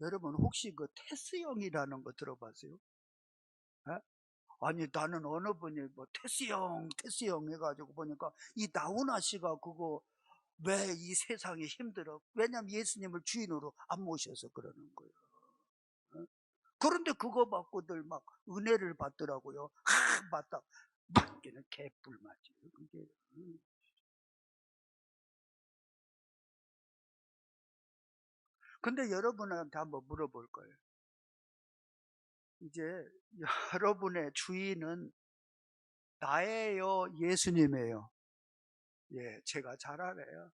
여러분 혹시 그 테스형이라는 거 들어봤어요? 에? 아니 나는 어느 분이 뭐 테스형 해가지고 보니까 이 나훈아 씨가 그거 왜 이 세상이 힘들어? 왜냐면 예수님을 주인으로 안 모셔서 그러는 거예요. 그런데 그거 받고들 막 은혜를 받더라고요. 맞다. 맞기는 개뿔맞지. 그게. 근데 여러분한테 한번 물어볼 거예요. 이제 여러분의 주인은 나예요, 예수님이에요? 예, 제가 잘 알아요.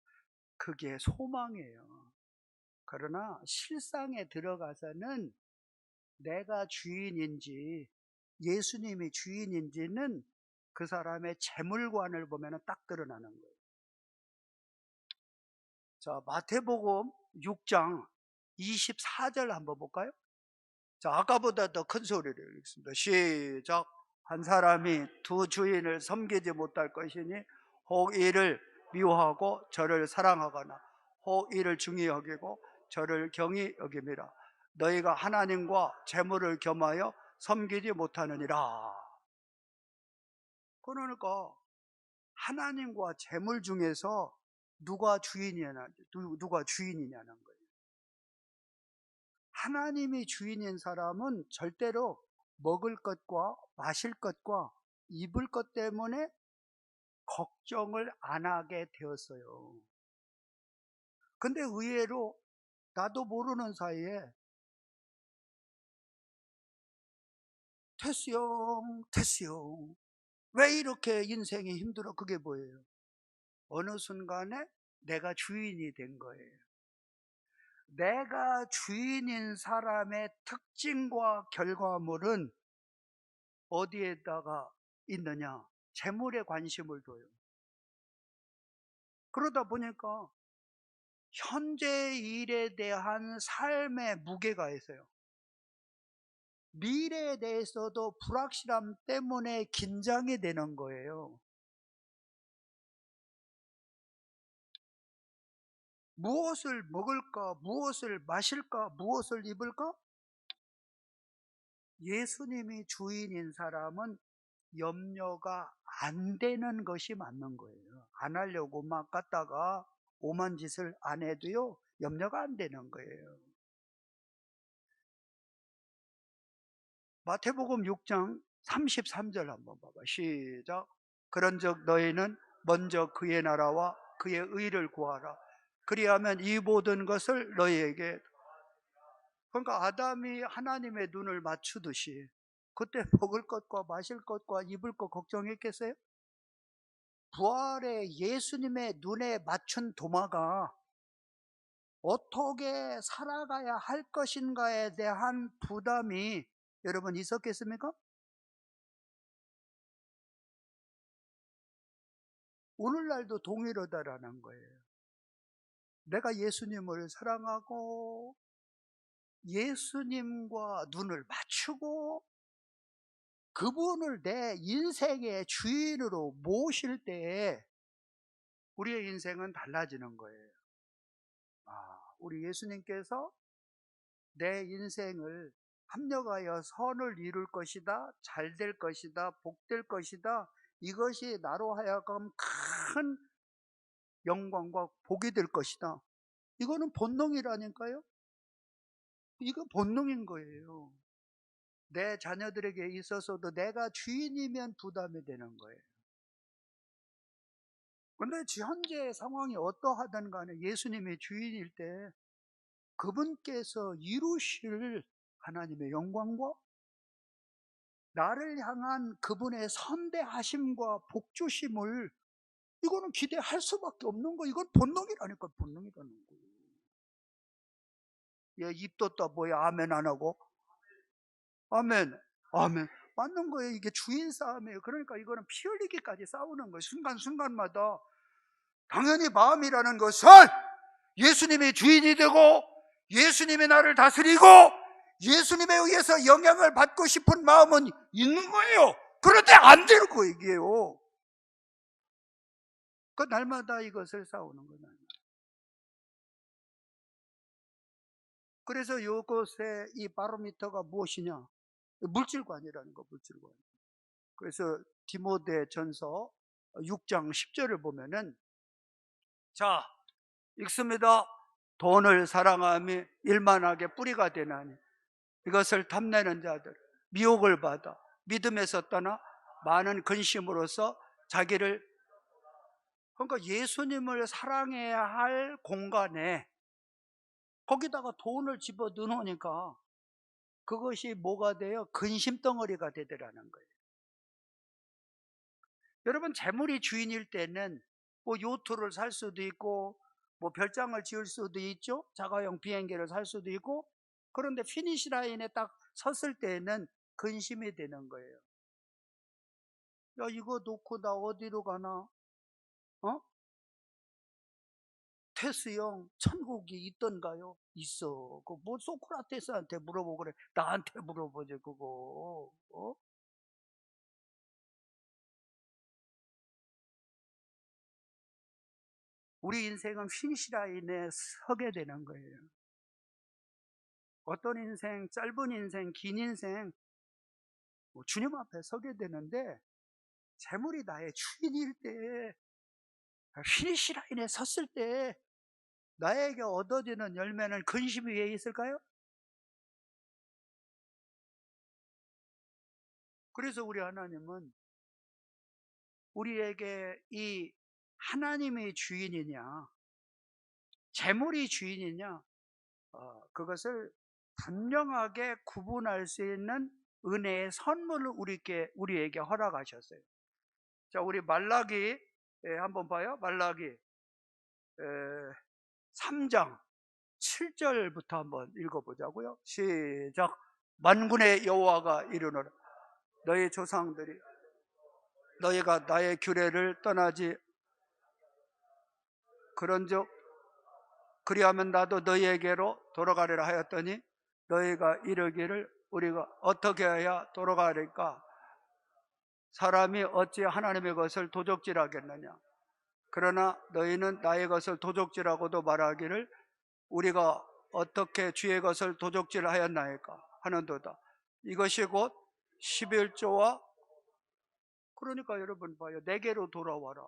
그게 소망이에요. 그러나 실상에 들어가서는 내가 주인인지 예수님이 주인인지는 그 사람의 재물관을 보면 딱 드러나는 거예요. 자, 마태복음 6장 24절 한번 볼까요? 자, 아까보다 더 큰 소리를 읽습니다. 시작. 한 사람이 두 주인을 섬기지 못할 것이니 혹 이를 미워하고 저를 사랑하거나 혹 이를 중히 여기고 저를 경히 여김이라. 너희가 하나님과 재물을 겸하여 섬기지 못하느니라. 그러니까 하나님과 재물 중에서 누가 주인이냐는 거예요. 하나님이 주인인 사람은 절대로 먹을 것과 마실 것과 입을 것 때문에 걱정을 안 하게 되었어요. 근데 의외로 나도 모르는 사이에 됐어요. 왜 이렇게 인생이 힘들어? 그게 뭐예요? 어느 순간에 내가 주인이 된 거예요. 내가 주인인 사람의 특징과 결과물은 어디에다가 있느냐? 재물에 관심을 둬요. 그러다 보니까 현재 일에 대한 삶의 무게가 있어요. 미래에 대해서도 불확실함 때문에 긴장이 되는 거예요. 무엇을 먹을까? 무엇을 마실까? 무엇을 입을까? 예수님이 주인인 사람은 염려가 안 되는 것이 맞는 거예요. 안 하려고 막 갔다가 오만 짓을 안 해도요, 염려가 안 되는 거예요. 마태복음 6장 33절 한번 봐봐. 시작. 그런즉 너희는 먼저 그의 나라와 그의 의를 구하라. 그리하면 이 모든 것을 너희에게. 그러니까 아담이 하나님의 눈을 맞추듯이 그때 먹을 것과 마실 것과 입을 것 걱정했겠어요? 부활의 예수님의 눈에 맞춘 도마가 어떻게 살아가야 할 것인가에 대한 부담이 여러분 있었겠습니까? 오늘날도 동일하다라는 거예요. 내가 예수님을 사랑하고 예수님과 눈을 맞추고 그분을 내 인생의 주인으로 모실 때에 우리의 인생은 달라지는 거예요. 우리 예수님께서 내 인생을 합력하여 선을 이룰 것이다, 잘 될 것이다, 복될 것이다, 이것이 나로 하여금 큰 영광과 복이 될 것이다. 이거는 본능이라니까요. 이거 본능인 거예요. 내 자녀들에게 있어서도 내가 주인이면 부담이 되는 거예요. 그런데 현재 상황이 어떠하든 간에 예수님이 주인일 때 그분께서 이루실 하나님의 영광과 나를 향한 그분의 선대하심과 복주심을 이거는 기대할 수밖에 없는 거. 이건 본능이라니까. 본능이라는 거예요. 얘 입도 또 뭐야 아멘 안 하고. 아멘 맞는 거예요. 이게 주인 싸움이에요. 그러니까 이거는 피 흘리기까지 싸우는 거예요. 순간순간마다. 당연히 마음이라는 것은 예수님이 주인이 되고 예수님이 나를 다스리고 예수님에 의해서 영향을 받고 싶은 마음은 있는 거예요. 그런데 안 되는 거 얘기해요. 그 날마다 이것을 싸우는 거예요. 그래서 이것의 이 바로미터가 무엇이냐? 물질관이라는 거, 물질관. 그래서 디모데 전서 6장 10절을 보면은, 자, 읽습니다. 돈을 사랑함이 일만하게 뿌리가 되나니 이것을 탐내는 자들 미혹을 받아 믿음에서 떠나 많은 근심으로써 자기를. 그러니까 예수님을 사랑해야 할 공간에 거기다가 돈을 집어 넣으니까 그것이 뭐가 돼요? 근심덩어리가 되더라는 거예요. 여러분, 재물이 주인일 때는 뭐 요트를 살 수도 있고 뭐 별장을 지을 수도 있죠. 자가용 비행기를 살 수도 있고. 그런데 피니시 라인에 딱 섰을 때에는 근심이 되는 거예요. 야, 이거 놓고 나 어디로 가나? 어? 테스 형, 천국이 있던가요? 있어. 그 뭐 소크라테스한테 물어보고 그래. 나한테 물어보지 그거. 어? 우리 인생은 피니시 라인에 서게 되는 거예요. 어떤 인생, 짧은 인생, 긴 인생, 뭐 주님 앞에 서게 되는데, 재물이 나의 주인일 때, 피니시 라인에 섰을 때 나에게 얻어지는 열매는 근심 위에 있을까요? 그래서 우리 하나님은 우리에게 이 하나님이 주인이냐, 재물이 주인이냐, 그것을 분명하게 구분할 수 있는 은혜의 선물을 우리에게 허락하셨어요. 자, 우리 말라기 한번 봐요. 말라기 3장 7절부터 한번 읽어보자고요. 시작. 만군의 여호와가 이르노라. 너희 조상들이 너희가 나의 규례를 떠나지 그런즉 그리하면 나도 너희에게로 돌아가리라 하였더니 너희가 이르기를 우리가 어떻게 해야 돌아가리까? 사람이 어찌 하나님의 것을 도적질하겠느냐? 그러나 너희는 나의 것을 도적질하고도 말하기를 우리가 어떻게 주의 것을 도적질하였나이까 하는도다. 이것이 곧 11조와 그러니까 여러분 봐요. 내게로 돌아와라.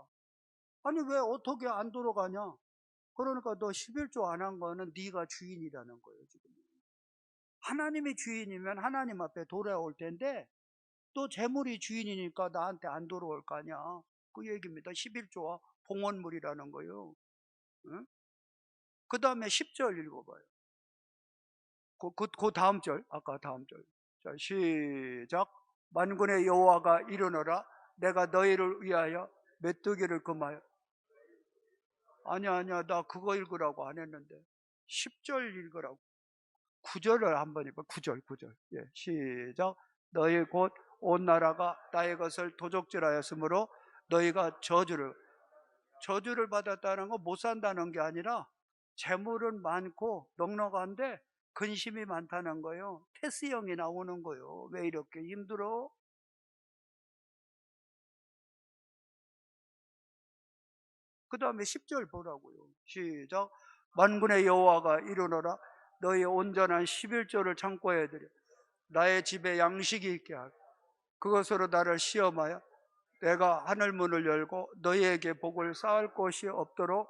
아니 왜 어떻게 안 돌아가냐? 그러니까 너 11조 안 한 거는 네가 주인이라는 거예요. 지금 하나님이 주인이면 하나님 앞에 돌아올 텐데 또 재물이 주인이니까 나한테 안 돌아올 거 아니야. 그 얘기입니다. 11조와 봉헌물이라는 거예요. 응? 그 다음에 10절 읽어봐요. 그 다음 절, 아까 다음 절. 자, 시작. 만군의 여호와가 이르노라. 내가 너희를 위하여 메뚜기를 금하여. 아니야, 나 그거 읽으라고 안 했는데. 10절 읽으라고. 9절을 한번 읽어. 9절. 예, 시작. 너희 곧 온 나라가 나의 것을 도적질하였으므로 너희가 저주를 받았다는 건 못 산다는 게 아니라 재물은 많고 넉넉한데 근심이 많다는 거예요. 테스형이 나오는 거예요. 왜 이렇게 힘들어? 그 다음에 10절 보라고요. 시작. 만군의 여호와가 이르노라. 너희 온전한 11조를 창고에 들여 나의 집에 양식이 있게 하고 그것으로 나를 시험하여 내가 하늘문을 열고 너희에게 복을 쌓을 곳이 없도록.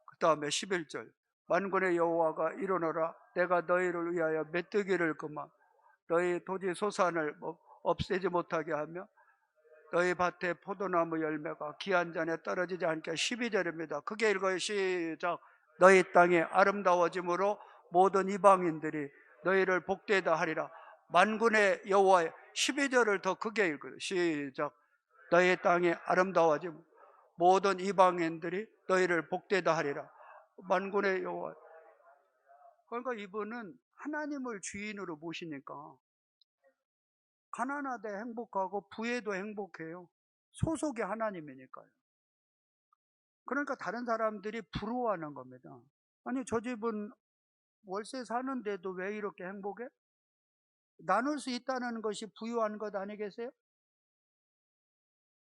그 다음에 11절. 만군의 여호와가 이르노라. 내가 너희를 위하여 메뚜기를 금하 너희 토지 소산을 없애지 못하게 하며 너희 밭에 포도나무 열매가 기한 전에 떨어지지 않게. 12절입니다. 크게 읽어요. 시작. 너희 땅이 아름다워짐으로 모든 이방인들이 너희를 복되다 하리라. 만군의 여호와의. 12절을 더 크게 읽어요. 시작. 너희 땅이 아름다워짐 모든 이방인들이 너희를 복되다 하리라. 만군의 여호와. 그러니까 이분은 하나님을 주인으로 모시니까 가난하되 행복하고 부에도 행복해요. 소속이 하나님이니까요. 그러니까 다른 사람들이 부러워하는 겁니다. 아니 저 집은 월세 사는데도 왜 이렇게 행복해? 나눌 수 있다는 것이 부유한 것 아니겠어요?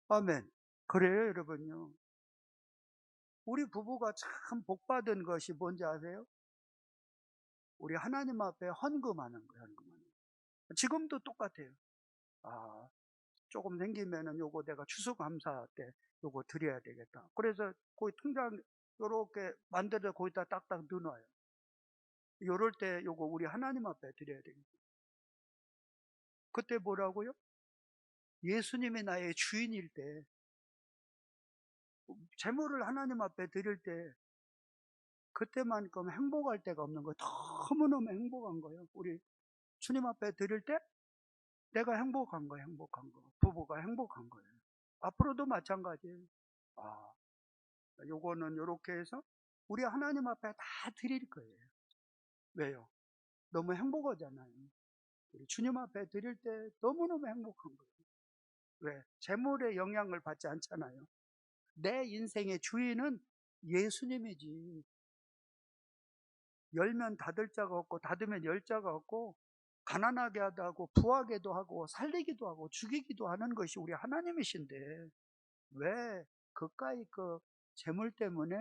아멘. 그래요 여러분요. 우리 부부가 참 복받은 것이 뭔지 아세요? 우리 하나님 앞에 헌금하는 거예요. 헌금하는 거. 지금도 똑같아요. 아, 조금 생기면은 요거 내가 추수감사 때 요거 드려야 되겠다. 그래서 거기 통장 요렇게 만들어 거기다 딱딱 넣어놔요. 요럴 때 요거 우리 하나님 앞에 드려야 되겠다. 그때 뭐라고요? 예수님이 나의 주인일 때, 재물을 하나님 앞에 드릴 때 그때만큼 행복할 때가 없는 거예요. 너무너무 행복한 거예요. 우리 주님 앞에 드릴 때 내가 행복한 거예요. 행복한 거. 부부가 행복한 거예요. 앞으로도 마찬가지예요. 아, 요거는 요렇게 해서 우리 하나님 앞에 다 드릴 거예요. 왜요? 너무 행복하잖아요. 우리 주님 앞에 드릴 때 너무너무 행복한 거예요. 왜? 재물의 영향을 받지 않잖아요. 내 인생의 주인은 예수님이지. 열면 닫을 자가 없고 닫으면 열 자가 없고 가난하게 하고 부하게도 하고 살리기도 하고 죽이기도 하는 것이 우리 하나님이신데 왜 그까이 그 재물 때문에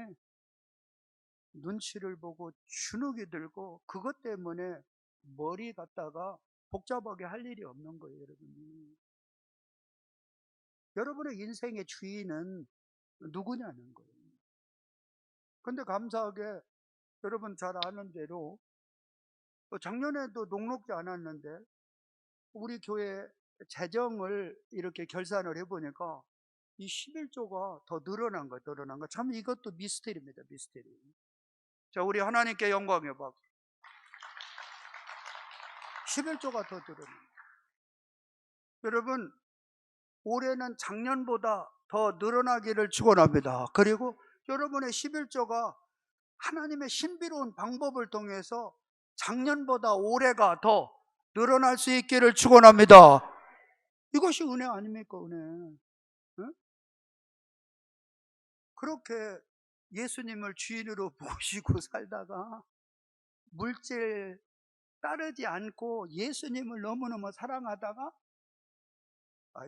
눈치를 보고 주눅이 들고 그것 때문에 머리 갖다가 복잡하게 할 일이 없는 거예요, 여러분이. 여러분의 인생의 주인은 누구냐는 거예요. 근데 감사하게 여러분 잘 아는 대로 작년에도 녹록지 않았는데 우리 교회 재정을 이렇게 결산을 해보니까 이 11조가 더 늘어난 거, 늘어난 거. 참 이것도 미스터리입니다, 미스터리. 자, 우리 하나님께 영광해 봐. 11조가 더 늘어난 거. 여러분, 올해는 작년보다 더 늘어나기를 축원합니다. 그리고 여러분의 11조가 하나님의 신비로운 방법을 통해서 작년보다 올해가 더 늘어날 수 있기를 축원합니다. 이것이 은혜 아닙니까, 은혜? 응? 그렇게 예수님을 주인으로 모시고 살다가 물질 따르지 않고 예수님을 너무너무 사랑하다가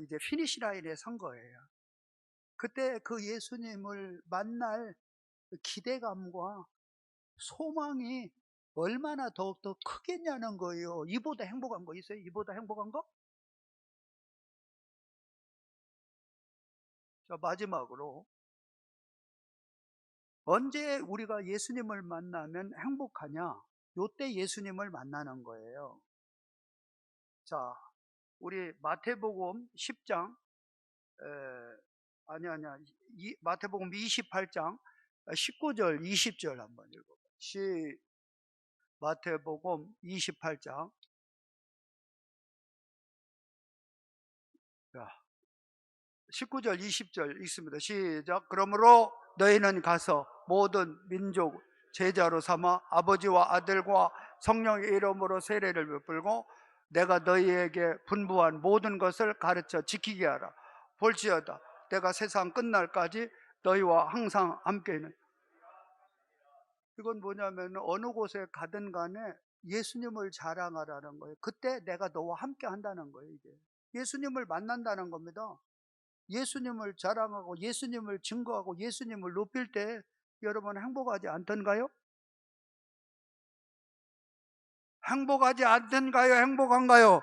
이제 피니시 라인에 선 거예요. 그때 그 예수님을 만날 기대감과 소망이 얼마나 더욱더 크겠냐는 거예요. 이보다 행복한 거 있어요? 이보다 행복한 거? 자, 마지막으로 언제 우리가 예수님을 만나면 행복하냐? 요때 예수님을 만나는 거예요. 자, 우리 마태복음 10장 마태복음 28장 19절 20절 한번 읽어봐요. 마태복음 28장 19절 20절 읽습니다. 시작. 그러므로 너희는 가서 모든 민족 제자로 삼아 아버지와 아들과 성령의 이름으로 세례를 베풀고 내가 너희에게 분부한 모든 것을 가르쳐 지키게 하라. 볼지어다 내가 세상 끝날까지 너희와 항상 함께 있는. 이건 뭐냐면 어느 곳에 가든 간에 예수님을 자랑하라는 거예요. 그때 내가 너와 함께 한다는 거예요. 이게 예수님을 만난다는 겁니다. 예수님을 자랑하고 예수님을 증거하고 예수님을 높일 때 여러분 행복하지 않던가요? 행복하지 않던가요? 행복한가요?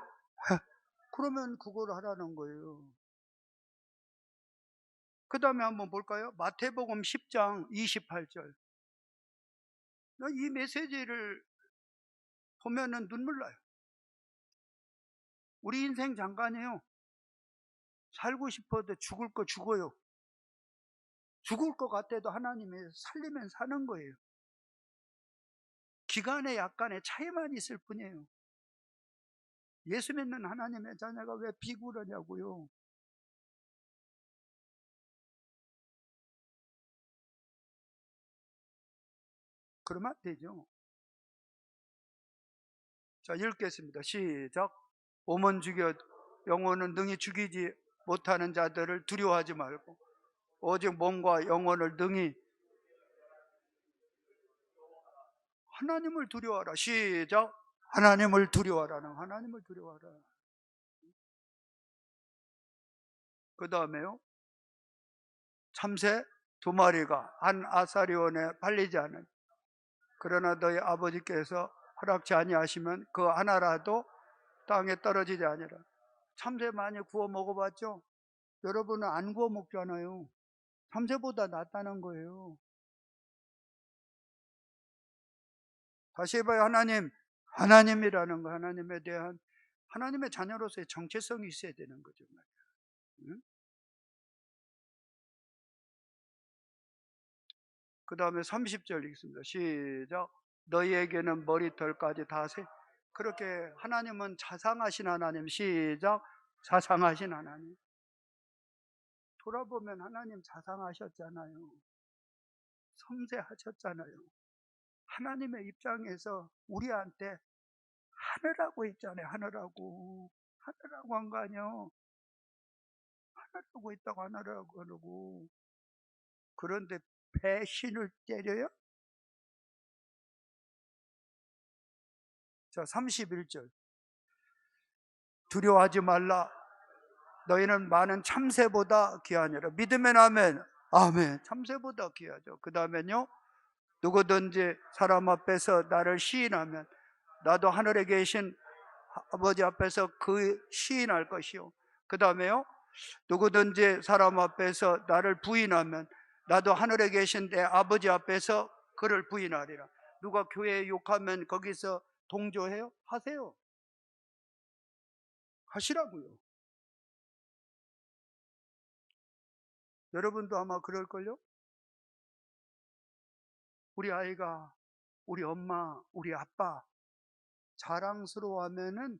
그러면 그걸 하라는 거예요. 그 다음에 한번 볼까요? 마태복음 10장 28절. 이 메시지를 보면은 눈물 나요. 우리 인생 잠깐이에요. 살고 싶어도 죽을 거 죽어요. 죽을 것 같아도 하나님이 살리면 사는 거예요. 기간의 약간의 차이만 있을 뿐이에요. 예수 믿는 하나님의 자녀가 왜 비굴하냐고요. 그러면 안 되죠. 자, 읽겠습니다. 시작. 몸은 죽여 영혼은 능히 죽이지 못하는 자들을 두려워하지 말고 오직 몸과 영혼을 능히 하나님을 두려워하라. 시작. 하나님을 두려워하라는 하나님을 두려워하라. 그 다음에요. 참새 2마리가 한 아사리원에 팔리지 않은 그러나 너희 아버지께서 허락지 아니하시면 그 하나라도 땅에 떨어지지 아니라. 참새 많이 구워 먹어봤죠? 여러분은 안 구워 먹잖아요. 참새보다 낫다는 거예요. 다시 해봐요. 하나님이라는 거, 하나님에 대한 하나님의 자녀로서의 정체성이 있어야 되는 거죠. 응? 그 다음에 30절 읽습니다. 시작. 너희에게는 머리털까지 다 그렇게 하나님은 자상하신 하나님. 시작. 자상하신 하나님. 돌아보면 하나님 자상하셨잖아요. 섬세하셨잖아요. 하나님의 입장에서 우리한테 하느라고 했잖아요. 하느라고 한 거 아니에요. 하느라고 했다고 하느라고 하고. 그런데 배신을 때려요? 자, 31절. 두려워하지 말라. 너희는 많은 참새보다 귀하니라. 믿으면 아멘. 아멘. 참새보다 귀하죠. 그 다음에요, 누구든지 사람 앞에서 나를 시인하면 나도 하늘에 계신 아버지 앞에서 그 시인할 것이요. 그 다음에요, 누구든지 사람 앞에서 나를 부인하면 나도 하늘에 계신 내 아버지 앞에서 그를 부인하리라. 누가 교회에 욕하면 거기서 동조해요? 하세요. 하시라고요. 여러분도 아마 그럴걸요? 우리 아이가 우리 엄마, 우리 아빠 자랑스러워하면은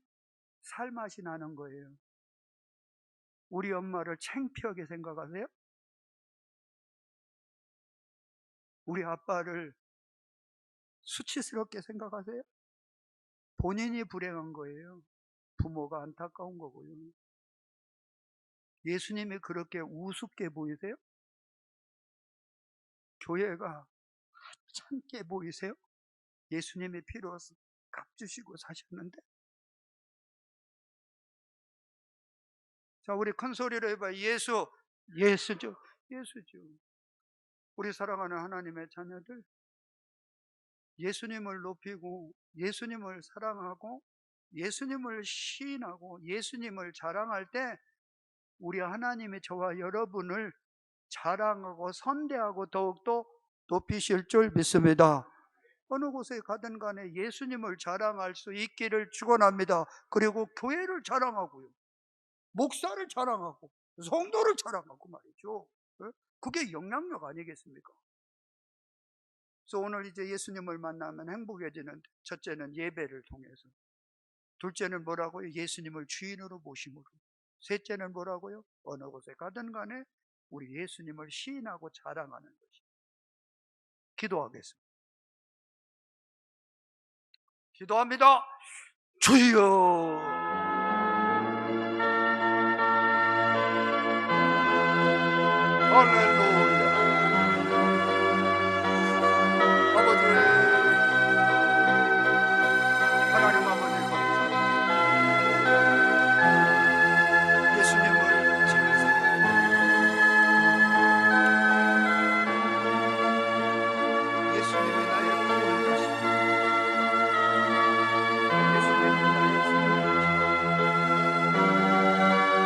살맛이 나는 거예요. 우리 엄마를 창피하게 생각하세요? 우리 아빠를 수치스럽게 생각하세요? 본인이 불행한 거예요. 부모가 안타까운 거고요. 예수님이 그렇게 우습게 보이세요? 교회가 하찮게 보이세요? 예수님이 피로 값주시고 사셨는데. 자, 우리 큰 소리로 해봐요. 예수죠. 우리 사랑하는 하나님의 자녀들, 예수님을 높이고 예수님을 사랑하고 예수님을 시인하고 예수님을 자랑할 때 우리 하나님이 저와 여러분을 자랑하고 선대하고 더욱더 높이실 줄 믿습니다. 어느 곳에 가든 간에 예수님을 자랑할 수 있기를 축원합니다. 그리고 교회를 자랑하고요, 목사를 자랑하고 성도를 자랑하고 말이죠. 그게 영향력 아니겠습니까? 그래서 오늘 이제 예수님을 만나면 행복해지는, 첫째는 예배를 통해서, 둘째는 뭐라고요? 예수님을 주인으로 모심으로, 셋째는 뭐라고요? 어느 곳에 가든 간에 우리 예수님을 시인하고 자랑하는 것입니다. 기도하겠습니다. 기도합니다. 주여, 할렐루야. 아버지, 하나님 아버지 감사합니다. 예수님을 찬양합니다. 예수님이 나의 구원이시다. 예수님이 나의 구원이시다.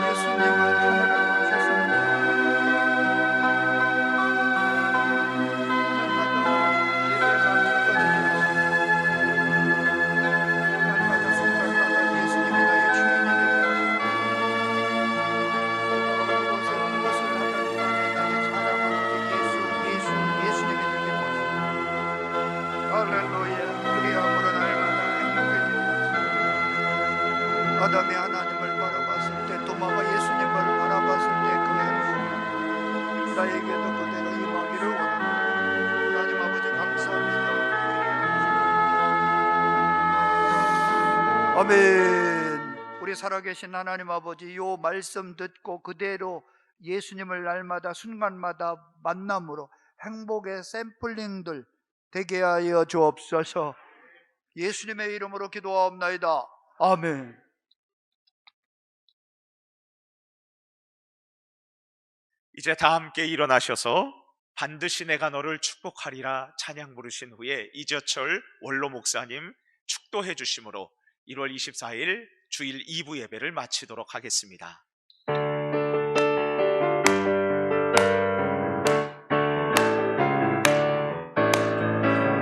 예수님을 하나라고 하셨습니다. 아담이 하나님을 바라봤을 때, 도마가 예수님을 바라봤을 때 그 행복 나에게도 그대로 임하기를 원합니다. 하나님 아버지 감사합니다. 아멘. 우리 살아계신 하나님 아버지, 이 말씀 듣고 그대로 예수님을 날마다 순간마다 만남으로 행복의 샘플링들 되게 하여 주옵소서. 예수님의 이름으로 기도하옵나이다. 아멘. 이제 다 함께 일어나셔서 반드시 내가 너를 축복하리라 찬양 부르신 후에 이재철 원로 목사님 축도해 주심으로 1월 24일 주일 2부 예배를 마치도록 하겠습니다.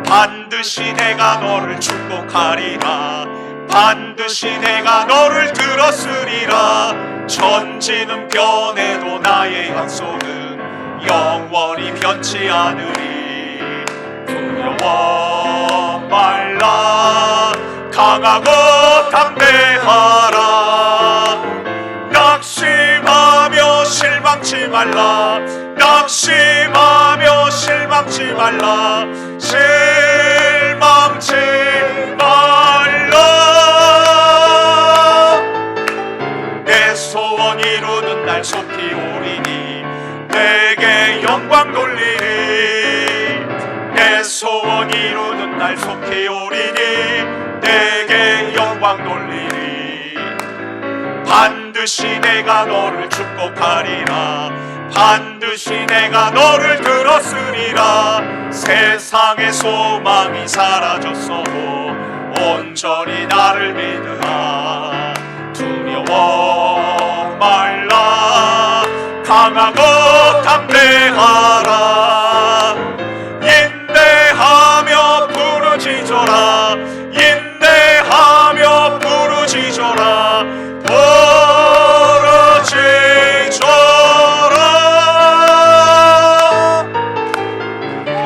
반드시 내가 너를 축복하리라. 반드시 내가 너를 들었으리라. 천지는 변해도 나의 약속은 영원히 변치 않으리. 두려워 말라. 강하고 담대하라. 낙심하며 실망치 말라. 낙심하며 실망치 말라 실망치 말라 내 소원 이루는 날 속히 오리니 내게 영광 돌리리 내 소원 이루는 날 속히 오리니 내게 영광 돌리리 반드시 내가 너를 축복하리라 반드시 내가 너를 들었으리라 세상의 소망이 사라졌어도 온전히 나를 믿으라 두려워 말라 강하고 담대하라 인내하며 부르짖어라 인내하며 부르짖어라 부르짖어라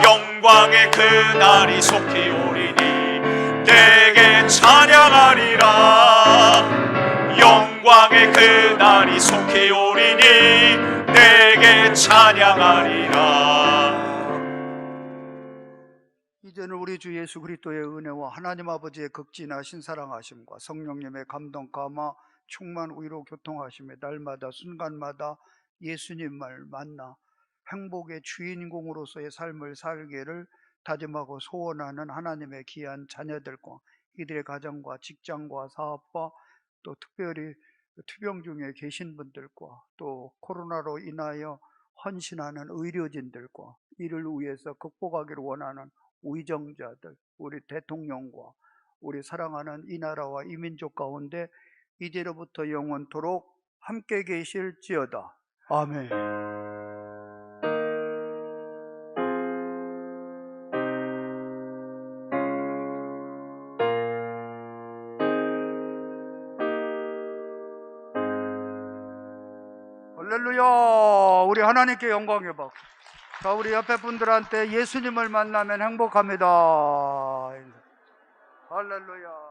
영광의 그날이 속히 오리니 내게 찬양하리라 영광의 그날이 속히 오리니 내게 찬양하리라 이제는 우리 주 예수 그리스도의 은혜와 하나님 아버지의 극진하신 사랑하심과 성령님의 감동 감화 충만 위로 교통하심에 날마다 순간마다 예수님을 만나 행복의 주인공으로서의 삶을 살기를 다짐하고 소원하는 하나님의 귀한 자녀들과 이들의 가정과 직장과 사업과 또 특별히 투병 중에 계신 분들과 또 코로나로 인하여 헌신하는 의료진들과 이를 위해서 극복하기를 원하는 위정자들, 우리 대통령과 우리 사랑하는 이 나라와 이 민족 가운데 이제로부터 영원토록 함께 계실지어다. 아멘. 할렐루야. 우리 하나님께 영광의 박. 자, 우리 옆에 분들한테 예수님을 만나면 행복합니다. 할렐루야.